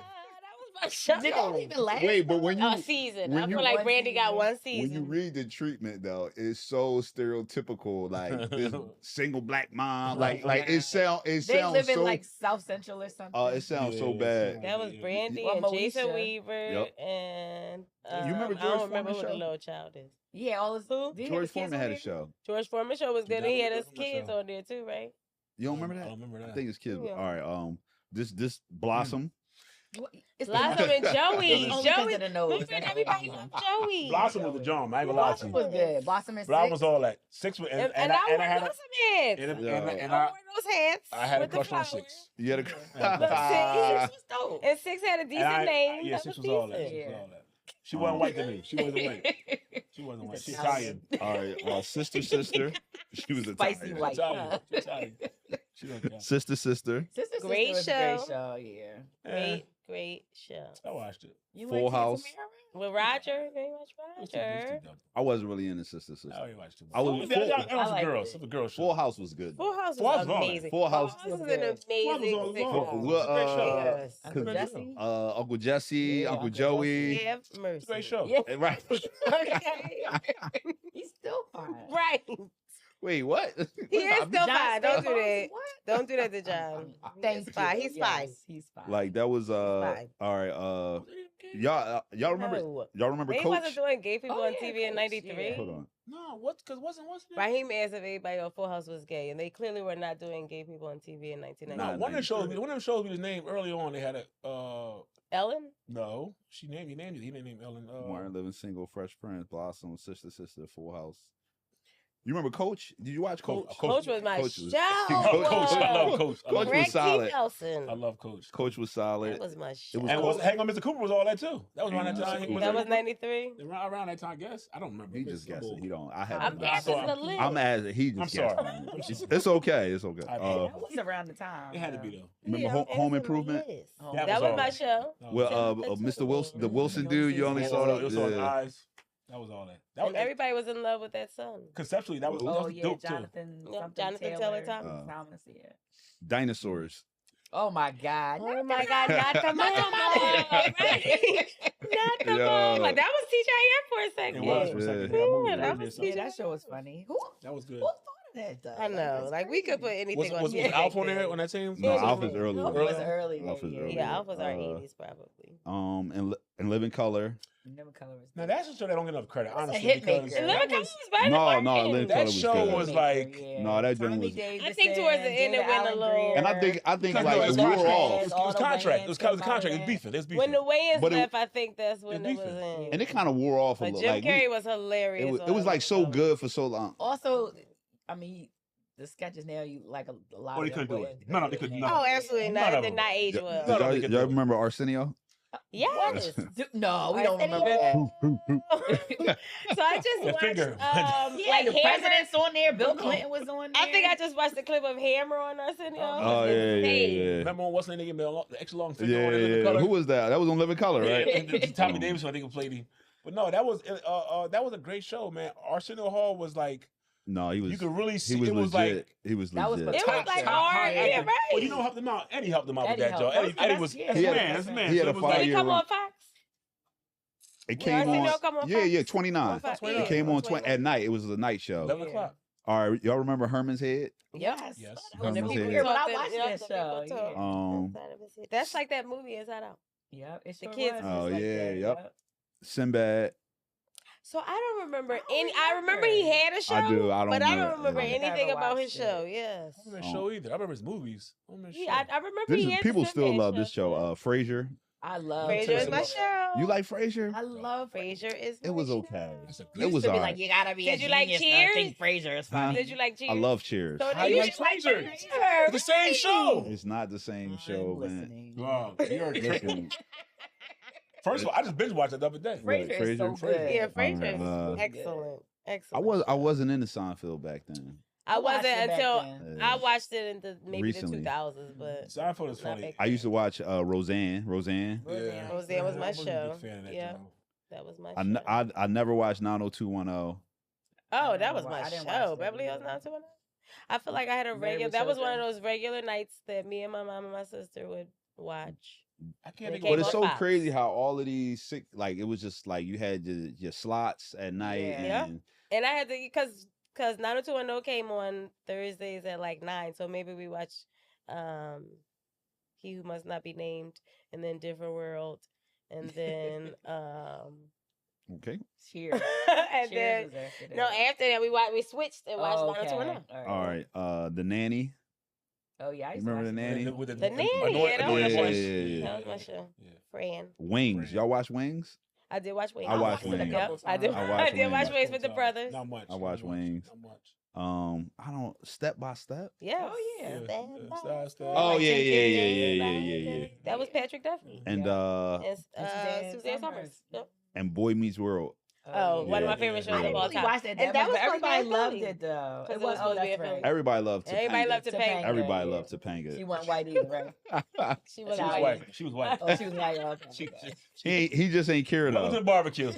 was my show. Did y'all even laugh? Wait, but when you A season. when I you- feel like One Brandy got season. one when season. you read the treatment though, it's so stereotypical. Like this single black mom. Like it sound They live in so. like South Central or something. It sounds so Yeah, bad. That was Brandy Well, and Jason Moesha. Weaver Yep. and You remember I George don't remember Foreman who show? the little child is. Yeah, all this. Who? did he have George his kids Foreman on had a there? show. George Foreman show was good. And he had his George Foreman kids show. on there too, right? You don't remember I that? don't remember I that. think it's kids. Yeah. All right. This Blossom. What- It's Blossom and Joey. It's only 'cause Joey. of the nose. Remember That's everybody all. loved Joey. Blossom was the John. I ain't gonna lie to Blossom you. was good. Blossom and Blossom Six. was all that. Six was- And, and I I wore had a- Blossom hats. and Yeah. I wore those hats. I had a with the crush on flowers. Six. You had Yeah. a. Six was dope. And Six had a decent And I- name. Yeah, That Six was was all that. decent. Six was Yeah. all that. She wasn't white to me. She wasn't white. She wasn't white. She's Italian. All right. Sister. She was Spicy Italian. white. Italian. She's Italian. She wasn't Italian. Sister. Sister Great was a show. great show. Yeah. Eh, Great show. I watched it. You Full went to House. Tamara? With Roger. Very much It was too- it was Roger. too dumb. I wasn't really into Sister. I only watched it. I was- That was I a liked girl. it. Some girl show. Full House was good. Full House Full House was was all that. amazing. Full House was was an good. amazing Full House was sitcom. all What, It's a great show. Yes. Uncle Good Jesse? Uncle Jesse, Yeah, Uncle Uncle Joey. Have It's mercy. a great show. Yeah. Right. He's still fine. Right. Wait, what? He is still John fine. Don't do Stamos? that. What? Don't do that to John. Thank He's fine. you. He's Yes, fine. He's fine. Like that was Fine. all right. Y'all remember No. y'all remember They Coach? wasn't doing gay people Oh, on yeah, TV in Coach, '93. yeah. Hold on. No, what? Because wasn't it? Raheem asked if everybody on Full House was gay, and they clearly were not doing gay people on TV in No, 1993. one of them shows me. One of them shows me the name early on. They had a. Ellen? No, he named it. He didn't name Ellen. Martin Living Single, Fresh Prince, Blossom, Sister, Full House. You remember Coach? Did you watch Coach? Coach Coach was my Coach was- show. Coach- I love Coach. I love Coach Coach. was solid. Nelson. I love Coach. Coach was solid. That was my show. was And Coach. Hang on, Mr. Cooper was all that too. That was around that Hang On, time. Mr. Cooper. That was '93. Around that time, I guess. I don't remember. He It's just so guessing. bull. He don't. I I'm haven't. guessing the list. I'm asking. He just I'm guessed. sorry. man. I'm sorry. It's okay. It's okay. I- That was around the time. It had to be though. Remember Yeah, Home I'm asking the Improvement? list. Oh, That That was was my all. show. That Well, was Mr. Wilson, the Wilson dude, you only it saw was the. on Yeah. Eyes. That was all that. That And was everybody was in love with that son. conceptually. That was, that Oh was yeah, dope Jonathan. Yep, something Jonathan Taylor. Taylor Thomas. Thomas, yeah. Dinosaurs. Oh my God. Oh my God, not the mom. Right. Not the mom. Yo. That was TGIF for a second. It was for a second. Yeah. That movie Yeah, was that really was something. Yeah, that show was funny. Who That was good. thought of that though? I know. Like we could put anything on Was TV Alf back on there then. on that team? No, Yeah, Alf yeah. is early. Alf Early. was early. Alf was early. Yeah, Alf was our Uh, 80s probably. and Living Color. Never color was Now good. that's a show that don't get enough credit, That's a honestly. hit because maker. And That Living Color was- was better No, than no, Martin. Living That Color was show good. was like- No, that joint Tommy was- Davidson, I think towards the end it David went a Allen little- Greer, And I think Because like no, it was we were contract. all, It was all the contract. It was bands contract. It came was out beefing. It was beefing. When the Wayans But it- left, I think that's when It's it was beefing. in. and it kind of wore off a But little. Jim Like Carrey was hilarious. it was like so good for so long. Also, I mean, the sketches now you like a lot. Oh, they of them couldn't do boys it. No, they couldn't. Oh, absolutely None not. of It did them. not age Did well. No, no, y'all, they could y'all do it. remember Arsenio? Yes. No, we don't Arsenio. remember that. So I just The watched finger. Yeah, like the Hammer. president's on there. Bill No. Clinton was on there. I think I just watched the clip of Hammer on Arsenio. Oh It was yeah, insane. yeah. Remember when what's the nigga the extra long finger Yeah, on it in the yeah. color? Who was that? That was on Living Color, right? Yeah, Tommy Davidson, I think, played him. But no, that was a great show, man. Arsenio Hall was like No, he was. you could really see He was it was legit. like. He was That was legit. It was Top like show. hard, Hard yeah, acting. right. Well, you know, who helped him out. Eddie helped him out Eddie with that, helped. Joe. That's- Eddie was yeah, He had a- man. That's man. he had So a it was fire Did like- he year come run. on Fox? It Well, came Arsenio on. come on Yeah, Fox? yeah, 29. On Fox, It It yeah. came on 21. at night. It was a night show. 11 o'clock. All right, y'all remember Herman's Head? Yes. Yes. When the Herman's people Head. here, but I Talking- watched yeah, that the show. people talk. Yeah. Inside of his head. That's like that movie Inside Out. Yep, it The sure kids- was. Oh, It's like yeah, that, yep. Sinbad. So I don't remember I don't any. I remember he remember. had a show. I do. I don't but I know. don't remember Yeah. anything Never about his watched show. it. Yes. I don't remember the show either. I remember his movies. I remember his show. Yeah, I remember This he is, had people the still Sinbad love this show. Frasier. I love Frasier is my show. You like Frasier? I love Frasier is. It my was show. okay. It's a It great was to be alright. like, you gotta be Did a you like genius to Cheers? think Frasier is funny. Did you like Cheers? I love Cheers. So How you you should like Frasier? Frasier. It's the same show. It's not the same I'm show, man. listening. Oh, you're tripping. Listen, First of all, I just binge watched it the other day. Right, Frasier is so Frasier. good. Yeah, Frasier is Alright, excellent. I Excellent. wasn't into Seinfeld back then. I watched wasn't it back until then. I watched it in the maybe Recently. the 2000s, but Seinfeld is not funny. back I used to then. watch Roseanne. Roseanne. Roseanne. Roseanne was I my wasn't a show. big fan of that Yeah. show. That was my I, show. I never watched 90210. Oh, that was I my didn't show. watch that Beverly Hills either. 90210. I feel like I had a Mary regular. with That was one of Children. those regular nights that me and my mom and my sister would watch. I They can't think came But of it's on so Fox. crazy how all of these sick, like it was just like you had your slots at night, Yeah. and And I had to because 90210 came on Thursdays at like 9, so maybe we watched He Who Must Not Be Named, and then Different World, and then okay, Cheers. and Cheers then was after that. no, after that we switched and watched Oh, okay. 90210. all right. The Nanny. Oh yeah, I used Remember to The watch Nanny? that. With The Nanny, annoying- yeah, that annoying was my voice. show. That was my show. Yeah. Fran. Wings. Y'all watch Wings? I did watch Wings. I watched it a Wings. couple Yep, I did. times. I watched I did watch Wings. Wings with the brothers. Not much. I watched not much, Wings. Not much. I don't. Step by Step. Yes. Oh, yeah. Yeah, Stand yeah, by style, style. Oh Like yeah, Tim yeah, Kenny, yeah, yeah, like- yeah, yeah. That was Patrick Duffy And and Suzanne Suzanne Summers. Summers. Yep. and Boy Meets World. Oh, one of my Yeah, favorite yeah, shows I yeah. didn't of all really time. watch that. And that that much, was but everybody supposed to be a loved Philly. it though. 'Cause it was supposed to be a that's Philly. Everybody loved Topanga. Everybody loved Topanga. Everybody yeah. loved Topanga. She wasn't white either, right? She She was was Italian. white. She was white. Oh, she was white. Okay. She, He just ain't cared Welcome to though. the barbecue.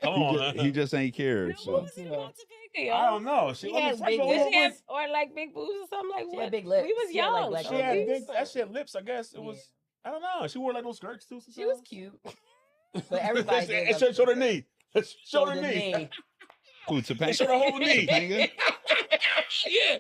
Come on. He just ain't cared. What So was it about Topanga, I y'all? don't know. She She was had first big of all, Did what she have, was- or like big boobs or something like She what? had big lips. We was She had, like, young. black She had lips. big. That shit lips. I guess it was. I don't know. She wore like those skirts too. She was cute, but everybody did. It showed her knee. Show her the knee. Who It Topanga? showed her whole knee. Topanga? Yeah.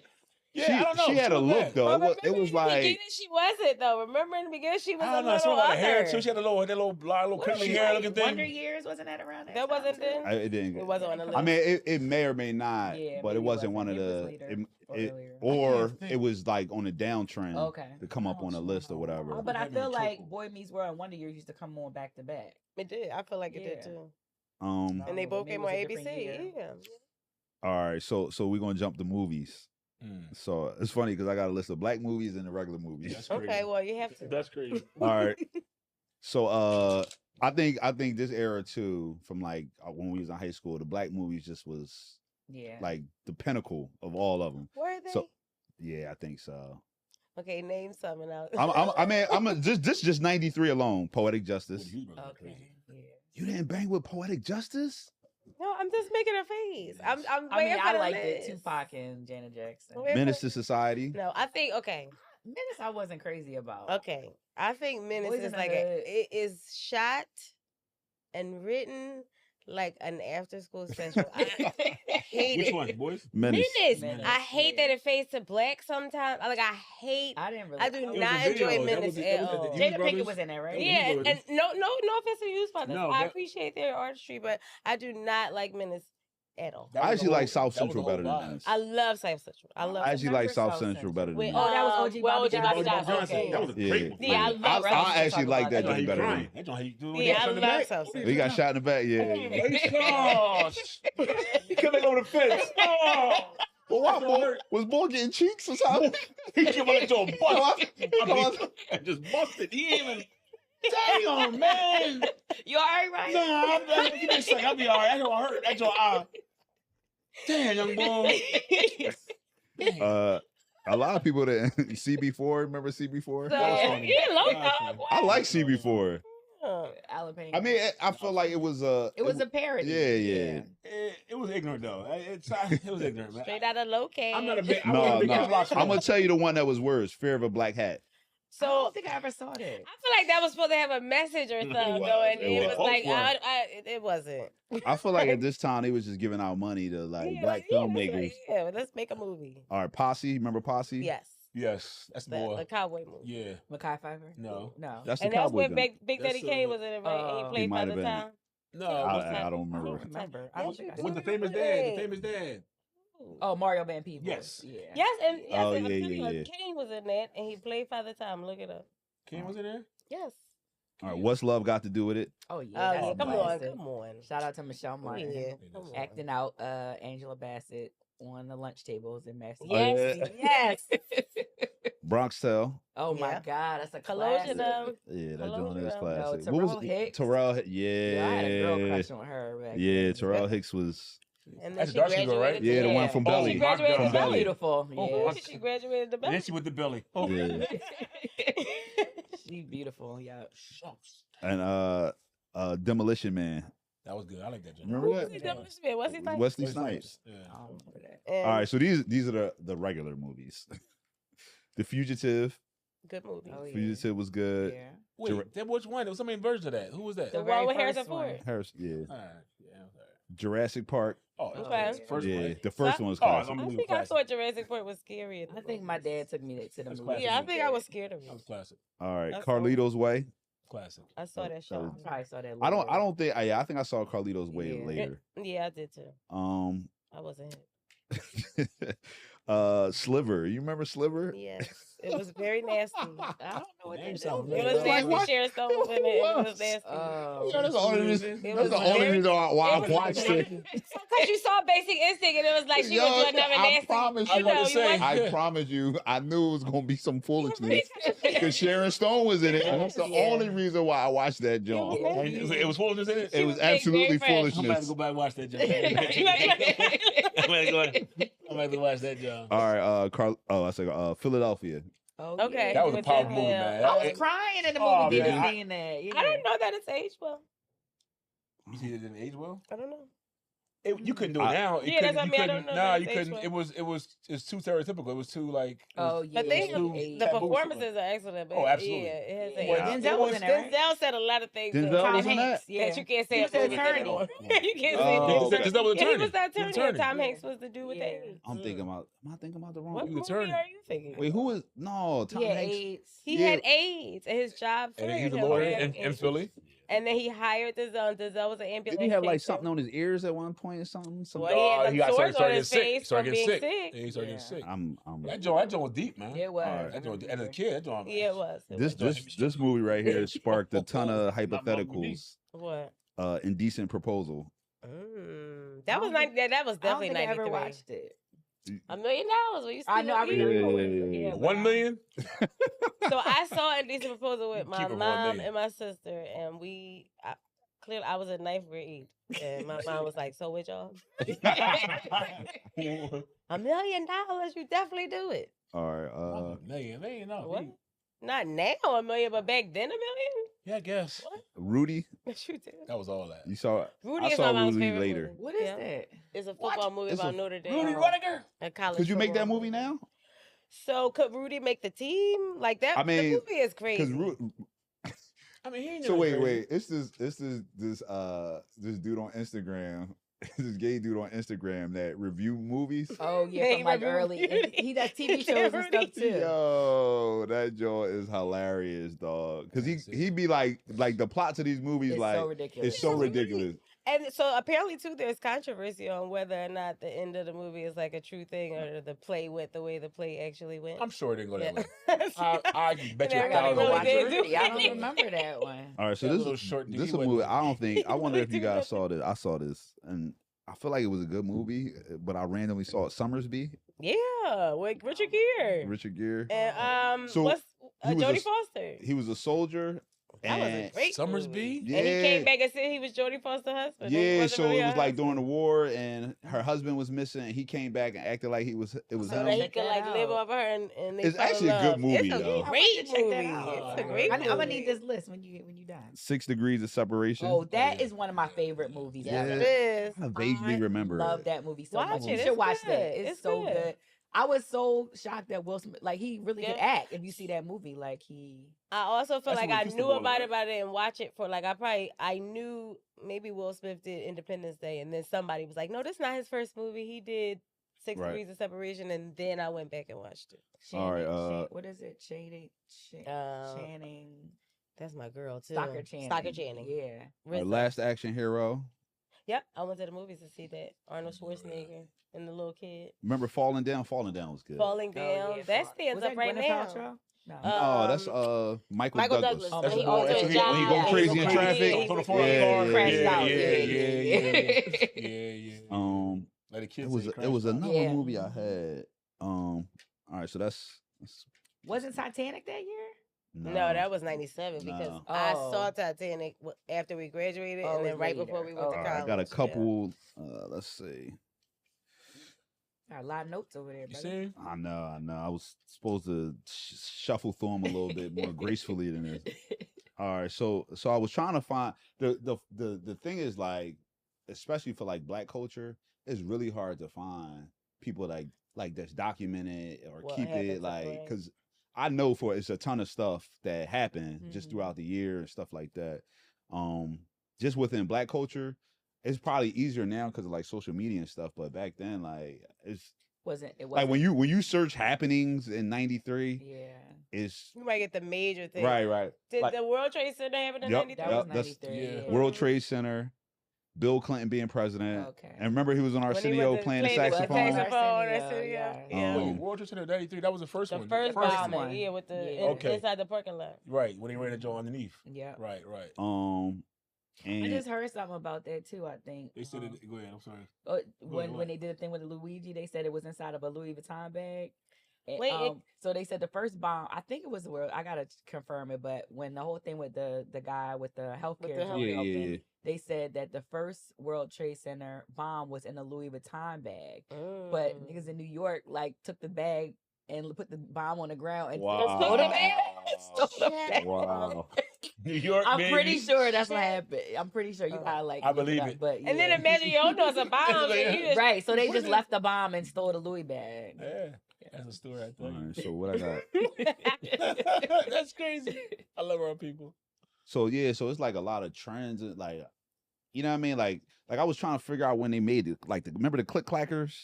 Yeah, I don't know. She had a was look bad. though. But It was remember in the like beginning she wasn't though. Remember in the beginning she was I a don't know. She little had a lot of hair other. too. She had a little blonde, little What curly was she hair like? looking Wonder thing. Years wasn't that around that? That time, wasn't too? then? it didn't. It wasn't on the list. I mean, it may or may not, Yeah, but maybe it wasn't one of It was the. later or It, earlier. or can't think. it was like on a downtrend Okay. to come up on a list or whatever. Oh, but I Had me feel in like chokehold. Boy Meets World and Wonder Years used to come on back to back. It did. I feel like it did Yeah. too. Um. And they but both maybe came it on was a different ABC. year. Yeah. All right. So we're gonna jump to movies. Mm. So it's funny because I got a list of black movies and the regular movies. That's crazy. Okay, well you have to. That's crazy. All right. So I think this era too, from like when we was in high school, the black movies just was Yeah. like the pinnacle of all of them. Were they? So yeah, I think so. Okay, name something else. I'm just 93 alone. Poetic Justice. Woody Hughes was Okay. crazy. Yeah. You didn't bang with Poetic Justice? No, I'm just making a face. I'm I waiting mean, for I the liked it. list. Tupac and Janet Jackson. Wait. Menace to Society. No, I think okay. Menace, I wasn't crazy about. Okay, I think Menace Boys in is the like Hood. it is shot and written like an after school special. I hate Which it. one, boys? Menace. Menace. I hate that it fades to black sometimes. I hate. I didn't really. I do It was a not video. enjoy That Menace was- at that was all. at the Jada Brothers? Pinkett was in there, right? That was Yeah, Brothers. and no offense to Hughes Brothers. No, I that- appreciate their artistry, but I do not like Menace at all. That I was actually the like whole- South that was the Central whole better than vibe. Menace. I love South Central. I love. I actually remember like South South Central Central. better than Wait, Menace. Oh, that was Um, OG well, Bobby OG Johnson. Bobby Johnson. Johnson. Okay. That was a Yeah. great one. Yeah, I Like, love I South actually Central. like that That's why joint he better crying. than. That's why he do Yeah, I shot in the love back. South Oh, Central. He got shot in the back. Yeah. He coming over the fence. Oh, Well, why boy? Was boy getting cheeks or something? he came on into a bust. And just busted. He ain't even. Damn, man. You all right, Ryan? Nah, give me a second. I'll be all right. That don't hurt. That's your damn, young boy. A lot of people that CB4. Remember CB4? So, funny. yeah, low That was dog. funny. I like CB4. Alan Payne. I mean, I feel like it was it was a parody. Yeah. It was ignorant though. It was ignorant, man. Straight out of low-K. I'm not a big. I'm No, not a big no. Chris Rock fan. I'm gonna tell you the one that was worse. Fear of a Black Hat. So I So don't think I ever saw that. I feel like that was supposed to have a message or something, though, and It it was. was like Both were. it wasn't. I feel like at this time they was just giving out money to like Yeah, black yeah, filmmakers. Yeah, but let's make a movie. All right, Posse. Remember Posse? Yes, Yes, that's the boy. the cowboy movie. Yeah. Mackay Pfeiffer? No. No. That's the And that's cowboy where joint. Big Daddy That's, Kane was in it, right? And he he played might have Father been. Time. No. I don't I remember. don't remember. I don't think I Yes, saw With the it. famous dad. The famous dad. Oh, Mario Van Peebles. Yes. Yeah. Yes, and Oh, I'm yeah, telling yeah, you, yeah. Kane was in that, and he played Father Time. Look it up. King was in there. Yes. All right, what's love got to do with it? Oh yeah. Oh, that's yeah, a come on, classic. come on. Shout out to Michelle Martin. Yeah, come on. Acting out Angela Bassett on the lunch tables in Master. Yes, yes. Bronx Tale. Oh my Yeah. God, that's a Collusion classic. of Yeah, that Hello, joint is Terrell. classic. No, What was Terrell it? Hicks. Terrell. Yeah, I had a girl Yeah. crush on her. Back Yeah, then. Terrell Hicks was. And then That's she Darcy girl, right? graduated. Yeah, to the one from Oh, Belly. She my graduated God. From to Belly. Beautiful. Oh, Yeah. my- She graduated to And then Belly. she with the belly. Yeah. She beautiful. Yeah. And Demolition Man. That was good. I like that. Joke. Remember Who that? was he doing this with? What's he like? Wesley Snipes. Yeah. I don't remember that. And All right, so these are the regular movies. The Fugitive. good movie. Oh, yeah. Fugitive was good. Yeah. Wait, that which one? There was so many versions of that. Who was that? The The one very with Harrison first one. Ford. Harris, yeah. All right. Yeah. Okay. Jurassic Park. Oh, Oh, okay. yeah. First yeah, one. the first one was Oh, classic. I'm- I movie think I classic. thought Jurassic Park was scary. I think my dad took me to the That's movie. classic. Yeah, I think I was scared of That it. was classic. All right, That's Carlito's Way. Classic. I saw that that show. was- I probably saw that. I don't later. think I think I saw Carlito's Way Yeah. later. Yeah, I did too. I wasn't hit. Sliver. You remember Sliver? Yes, it was very nasty. I don't know what Name that something. It is. was Like nasty. what? Sharon Stone was in it. It What? was nasty. Oh. Yeah, that's the only reason. It That's was the only very- reason why I it was watched it. Because you saw Basic Instinct and it was like she Yo, was doing another I nasty. promise you you. know, I was you gonna want- say, I promise you, I knew it was gonna be some foolishness you because Sharon Stone was in it, and that's the Yeah. only reason why I watched that joint. Yeah. And it was foolishness in it. It was was big, absolutely very fresh. I'm about to foolishness. go back and watch that job. I'm about to watch that job. All right, I said Philadelphia. Oh, Okay. yeah. That was a With powerful that, movie, yeah. man. I was That- crying in the Oh, movie theater man. seeing that. Yeah. I didn't know that it's aged well. You see, it didn't age well. I don't know. You couldn't do it now. It Yeah, that's couldn't- what I you mean. I couldn't- don't know Nah, that you it's couldn't. aged It's too stereotypical. It was too like. Oh yeah. But they, Stu- yeah. the Taboo performances are excellent. But Oh, absolutely. Yeah, it has Yeah. aged. Denzel was in there, right? Denzel said a lot of things Denzel that, was Tom in that? Hanks. Yeah. that you can't say He was in the movies attorney. anymore. you can't Oh. say Denzel was the Yeah, he attorney. was the attorney. attorney. And Tom Yeah. Hanks was the dude with Yeah. AIDS. I'm thinking about. Am I thinking about the wrong? What He movie was attorney. are you thinking? Wait, who is? No, Tom Yeah, Hanks. AIDS. He Yeah. had AIDS, and his job And fired he's a him. lawyer He had in AIDS. Philly. And then he hired Denzel. Denzel was an ambulance. Did he have like chaser. something on his ears at one point or something? Well, he had he the got sores started on his getting sick. face Started from getting being sick. sick. Yeah, he started Yeah. getting sick. I'm That joint was deep, man. Yeah, it was. Alright. That joint, as a kid, that joint. Yeah, it was. It this was. this movie right here sparked a ton of Not wrong with me. hypotheticals. What? Indecent Proposal. That was I don't that was I don't definitely think I ever 93. watched it. $1 million. Were you I know. I still remember Yeah. it. Yeah, 1 million. So I saw Indecent Proposal with my Keep it for 1 mom million. and my sister, and clearly I was in 9th grade, and my mom was like, "So with y'all, $1 million, you definitely do it. All right. million, no. What? Not now $1 million, but back then $1 Yeah, I guess. Rudy. million. You did. That was all that. You saw. Rudy I is saw my mom's Rudy favorite later. movie. What is Yeah. that? It's a football movie It's about a- Notre Dame. Rudy Rudiger. A college Could you make that football movie now? So could Rudy make the team? Like that? I mean, the movie is crazy. Because I mean, he ain't so never wait, crazy. it's this dude on Instagram, this gay dude on Instagram that review movies. Oh yeah, They from like remove early. Rudy. He does TV shows and stuff too. Yo, that joint is hilarious, dog. Because he be like the plots of these movies, It's like so ridiculous. it's so It's really- ridiculous. And so apparently too, there's controversy on whether or not the end of the movie is like a true thing or the play went the way the play actually went. I'm sure it didn't go that way. Yeah. I bet you I a gotta thousand go really watch did dollars. do Rudy. I don't it. remember that one. All right, so That this little is short this DVD a movie. wasn't- I don't think. I wonder if you Really guys do saw this. I saw this, and I feel like it was a good movie, but I randomly saw it. Summersby, Yeah, with Richard Gere. Richard Gere. And So, what's he was a Jodie s- Foster? He was a soldier. That was a and- great Summersby? movie. Yeah. And he came back and said he was Jodie Foster's husband. He Yeah, wasn't so really it her was like during the husband. war, and her husband was missing. And he came back and acted like it was so him. that he Check could that like live out. off her and they It's fell in actually a good love. movie, It's a though. great I want to check movie. that out. It's a great movie. I'm gonna need this list when you done. 6 Degrees of Separation. Oh, that yeah. is one of my favorite movies Yeah. ever. It is. I vaguely remember Love it. that movie so Watch much. it, You it's should watch good. that. It's so good. good. I was so shocked that Will Smith, like he really could Yeah. act. If you see that movie, like he. I also feel That's like what I Crystal knew Ball about is, it, but I didn't watch it for like I knew maybe Will Smith did Independence Day, and then somebody was like, "No, this is not his first movie. He did Six Right. Degrees of Separation," and then I went back and watched it. All right, What is it? Uh, Channing. That's my girl too. Stalker Channing. Stalker Channing. Yeah. Our RZA. Last Action Hero. Yep, I went to the movies to see that. Arnold Schwarzenegger and the little kid Remember Falling Down? Falling Down was good. falling Oh, down. yeah, That fuck. stands Was up that right Gwyneth now. Paltrow? No. No, that's Michael Michael Douglas. Douglas. When he Oh, owns that's a when job. he go crazy in Yeah, traffic. he On the was phone Yeah, car. crashed yeah, out. Yeah. Like the kids It say was crash out. another Yeah. movie I had. All right, so that's Wasn't Titanic that year? No, that was 97 because No. I Oh. saw Titanic after we graduated Oh, and then it's right later. before we went Oh. to All college. right, I got a yeah. couple. Let's see. Got a lot of notes over there, You brother. see? I know. I was supposed to shuffle through them a little bit more gracefully than this. All right, so I was trying to find the thing is like, especially for like Black culture, it's really hard to find people like that's documented or What keep happens it up, like right. because I know for it's a ton of stuff that happened just Mhm. throughout the year and stuff like that. Just within Black culture, it's probably easier now because of like social media and stuff. But back then, like it wasn't like when you search happenings in '93, Yeah. it's You might get the major thing. right. Did Like- the World Trade Center happen in Yep, 93? That was that's- 93. yeah. Yeah. World Trade Center, Bill Clinton being president. Okay. And remember he was on When he Arsenio went to playing the play saxophone. saxophone, Arsenio, yeah. yeah. Wait, Um, World Trade Center 93, that was the first The one. first first bombing, one. yeah, with the Yeah. Okay. inside the parking lot. Right, when they ran the joint underneath. Yeah. Right. I And just heard something about that too. I think They said it. Go ahead, I'm sorry. when what? they did the thing with the Luigi, they said it was inside of a Louis Vuitton bag. And, Wait, it- so they said the first bomb. I think it was the world. I gotta confirm it, but when the whole thing with the guy with the healthcare, the joint healthcare opened, yeah. they said that the first World Trade Center bomb was in a Louis Vuitton bag, but Mm. niggas in New York like took the bag and put the bomb on the ground and Wow. stole the bag. Stole the Shit. bag. Wow. New York, I'm baby. pretty sure that's what Shit. happened. I'm pretty sure you Oh. gotta like. I look believe up, it. But And then yeah. imagine you don't know it's a bomb. and you just, Right, so they What just is it? left the bomb and stole the Louis bag. Yeah, that's a story. I All tell right, so what I got? you. That's crazy. I love our people. So yeah, so it's like a lot of trends and like, you know what I mean? Like I was trying to figure out when they made it. Like remember the click clackers?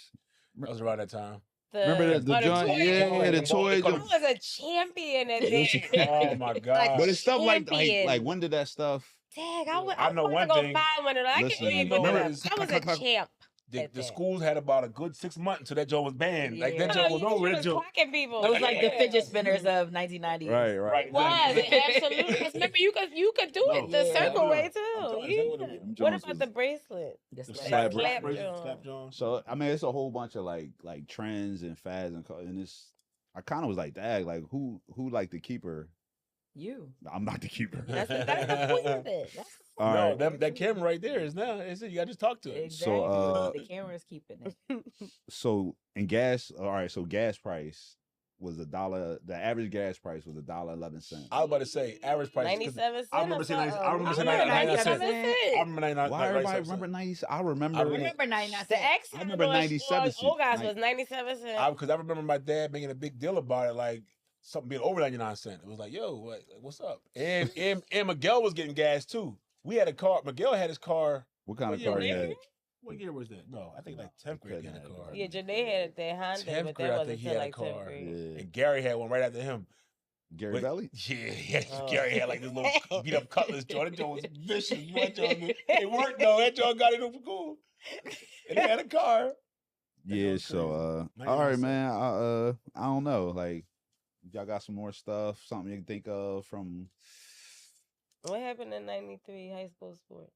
That was around that time. Remember the joint? toy Yeah, joint. the toy I joint. was a champion at Listen, that. oh my god! But it's stuff like champion. when did that stuff? Dang, I know want one to go thing. find one of those. I Listen, can't even remember remember. this- I was a champ. the at that. schools had about a good 6 months until that joint was banned. Like that Yeah. joint was you over. That was joint. clocking people. It was like the Yeah. fidget spinners of 1990s. Right. Right. Was exactly. absolutely. 'Cause remember, you could do it the Yeah. circle Yeah. way I'm too. telling you, Yeah. exactly what it Them What joints about was- the bracelet? The The slap. slap Slap bracelet, joint. slap joint. So I mean, it's a whole bunch of like trends and fads and it's. I kind of was like, dag, like who like the keeper? You. I'm not the keeper. That's the point of it. That's All No, right. that camera right there is now. It's it. You gotta just talk to it. Exactly. uh, the camera's keeping it. So in gas, all right. So gas price. was $1. The average gas price was $1.11. I was about to say average price. 97 cents. I remember saying or I remember saying something. 99 cents. 97 cents. I remember 99. Why like, everybody 97 remember cents. 90? I remember. I remember 99 The cents. X I remember 97 cents. old guys Like- was 97 cents. Because I remember my dad making a big deal about it, like something being over 99 cents. It was like, yo, what's up? And Miguel was getting gas too. We had a car. Miguel had his car. What kind of What car year you was had? What year was that? No, I think like 10th grade he had a car. Yeah, Janae had that Honda, 10th but grade, that I wasn't think he until had a like 10th car. grade. Yeah. And Gary had one right after him. Gary But- Belly? Yeah. Oh. Gary had like this little beat up Cutlass joint. That joint was vicious. It worked though. That joint got it for cool. And he had a car. That Yeah, was so crazy. all right, 99 man. I don't know. Like, y'all got some more stuff, something you can think of from What happened in 93 high school sports?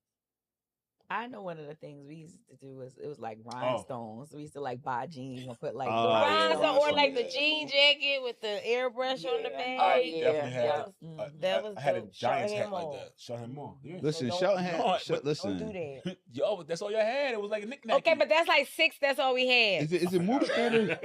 I know one of the things we used to do was it was like Oh. rhinestones. We used to like buy jeans and put like Oh, the yeah, Rhinestones, rhinestones. or like the yeah. jean jacket with the airbrush on the Yeah. back. Oh, I yeah. definitely had yeah. That was I had a dope. Giants Shelton hat like Mall. that. Shelton Mall. Yeah. listen, don't- Shelton had no, shut, but listen. Don't do that. Yo, that's all y'all had. It was like a knick-knack. Okay, but that's like 6. That's all we had. Is it movie theaters?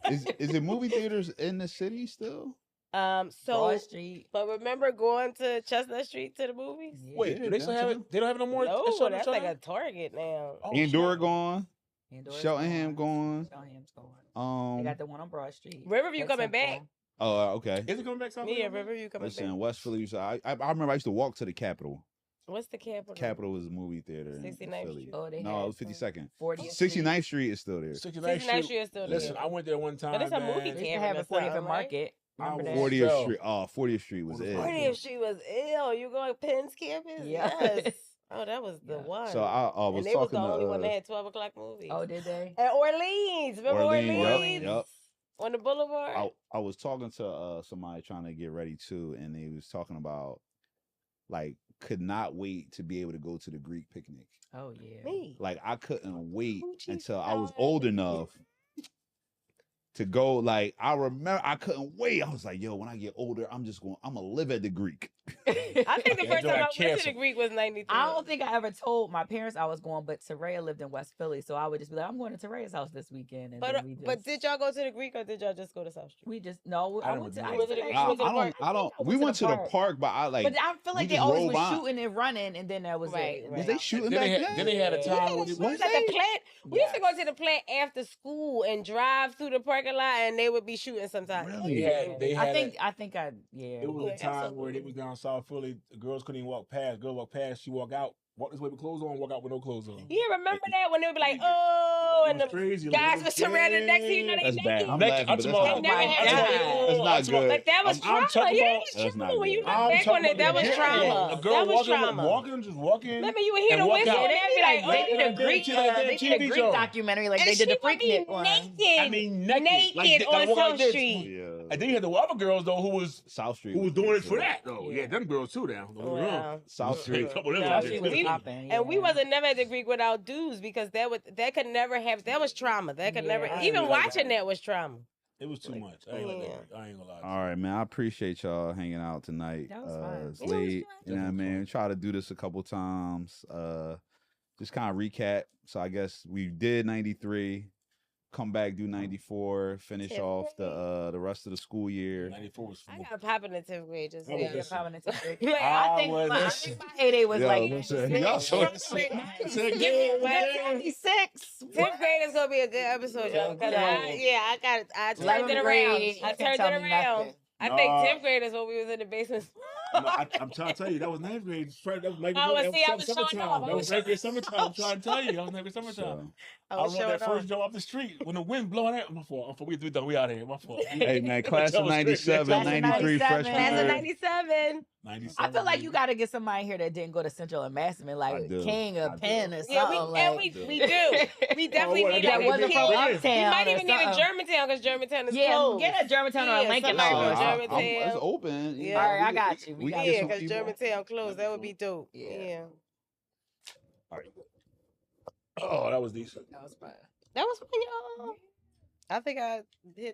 Is it movie theaters in the city still? So, Broad Street. but remember going to Chestnut Street to the movies? Yeah. Wait, do they still have it? They don't have it no more? No, at Shelton- that's like Shelton? a Target now. Oh, Andorra shit. gone. Andorra's Cheltenham gone. Cheltenham's gone. They Um. got the one on Broad Street. Riverview That's coming Central. back. Oh, okay. Is it coming back? South Yeah, Carolina? Riverview coming Listen, back. West Philly. I remember I used to walk to the Capitol. What's the capital? Capitol was a movie theater in 69th Philly. Street. Oh, they No, had it was 52nd. 40th 69th Street is still there. 69th 69th Street is still there. Listen, I went there one time. But it's a movie man. They used to Cameron have or a 40th something, and right? Market. Remember I that? was- 40th So- Street. Oh, 40th Street was it. 40th Street was ill. You going Penn's campus? Yeah. Yes. Oh, that was the Yeah. one. So I was and they was talking the only one that to had 12 o'clock movies. Oh, did they? At Orleans. Remember Orleans, Orleans? yup. On the boulevard? I was talking to somebody trying to get ready too, and they was talking about like could not wait to be able to go to the Greek picnic. Oh, yeah. Me. Like I couldn't wait Hoochie until I was style. old enough to go. Like I remember, I couldn't wait. I was like, "Yo, when I get older, I'm gonna live at the Greek." I think the Yeah, first Joe time I got went to the canceled. Greek was 93. I don't think I ever told my parents I was going, but Teraya lived in West Philly, so I would just be like, I'm going to Taraya's house this weekend. And But, then we just, but did y'all go to the Greek or did y'all just go to South Street? we just no, I I never went to did. I Was it actually a- I was it a think park? I don't. I We went to the park, but I like. but I feel like we they just always rolled was by. shooting and running, and then that was Right, it. right. Was they shooting Then back they had, then? then they had a Yeah, time when we it was was at the plant. We used to go Yes. to the plant after school and drive through the parking lot, and they would be shooting sometimes. Really? They had I think yeah. it was Yeah, a time where absolutely. they was down South Philly. The girls couldn't even walk past. Girls walk past, she walk out, walk this way with clothes on, walk out with no clothes on. Yeah, remember that when they would be like, "Oh," and It was the crazy. guys Like, were surrounded next to you, know they That's bad. naked. I'm Naked, laughing, but that's I'm not talking They never about- had Yeah. to. That's not good. Like that was I'm trauma. talking Yeah, about- That's not when you good. look I'm back talking on it, about that the was girl. trauma. A girl That was walking, trauma. walking, just walking. Remember you would hear and the walk whistle out. and they'd be like, they Like did that a Greek, TV like that they did a TV Greek show. documentary like and they did the she would be Freaknik one. naked. I mean, naked, naked like, they on walk like South this. Street. Yeah. And then you had the other girls though South Street. who was doing it for that though. Yeah. Yeah, them girls too now. Don't get me wrong. Wow. South Street. A couple of them No, out She there. was we- popping, And we yeah. wasn't never at the Greek without dudes because that could never have. That was trauma. That could Yeah, never. I Even agree with watching that. that was trauma. It was too Like, much. I ain't, like yeah. that. I ain't gonna lie. to you. All right, man. I appreciate y'all hanging out tonight. That was fun. It's It was late. fun. You know what I Definitely mean? fun. Try to do this a couple times. Just kind of recap. So I guess we did 93. Come back, do 94. Finish Tenth off grade. the rest of the school year. 94 was I fun. got popping in 10th grade. Just I was Yeah, saying. just- popping into Greek. Like, I I think was my just- heyday was Yo, like listen, 96. y'all so- 96. 10th grade is gonna be a good episode, y'all. Because I turned 11th it around. grade, I you can't turned tell it me around. nothing. I think Nah. 10th grade is when we was in the basement. I'm trying to tell you, that was 9th grade. That was 9th grade. Oh, well, that see, I was summertime. showing off. I That was was 9th grade summertime. I'm trying to tell you, that was 9th grade summertime. So, I I was rode showing that first off. jump off the street when the wind blowing out. My fault. We done. We out here. My fault. hey, man, class That of was crazy. 97, Class of 93 97. freshman Class of year. 97. 97. I feel like you got to get somebody here that didn't go to Central and Massillon, I like do. King or I do. Penn or something. Yeah, we like, do. We definitely what, need that like wasn't a from kid. Uptown We might or even need a something. Germantown because Germantown is yeah, closed. get a Germantown or a Yeah, Lincoln somebody Lounge. from I- Germantown. it's open. Yeah. All right, I got you. We got can you. get Yeah, some because people. Germantown closed. That would be dope. Yeah. Yeah. Oh, that was decent. That was fun. That was fun, y'all. I think I hit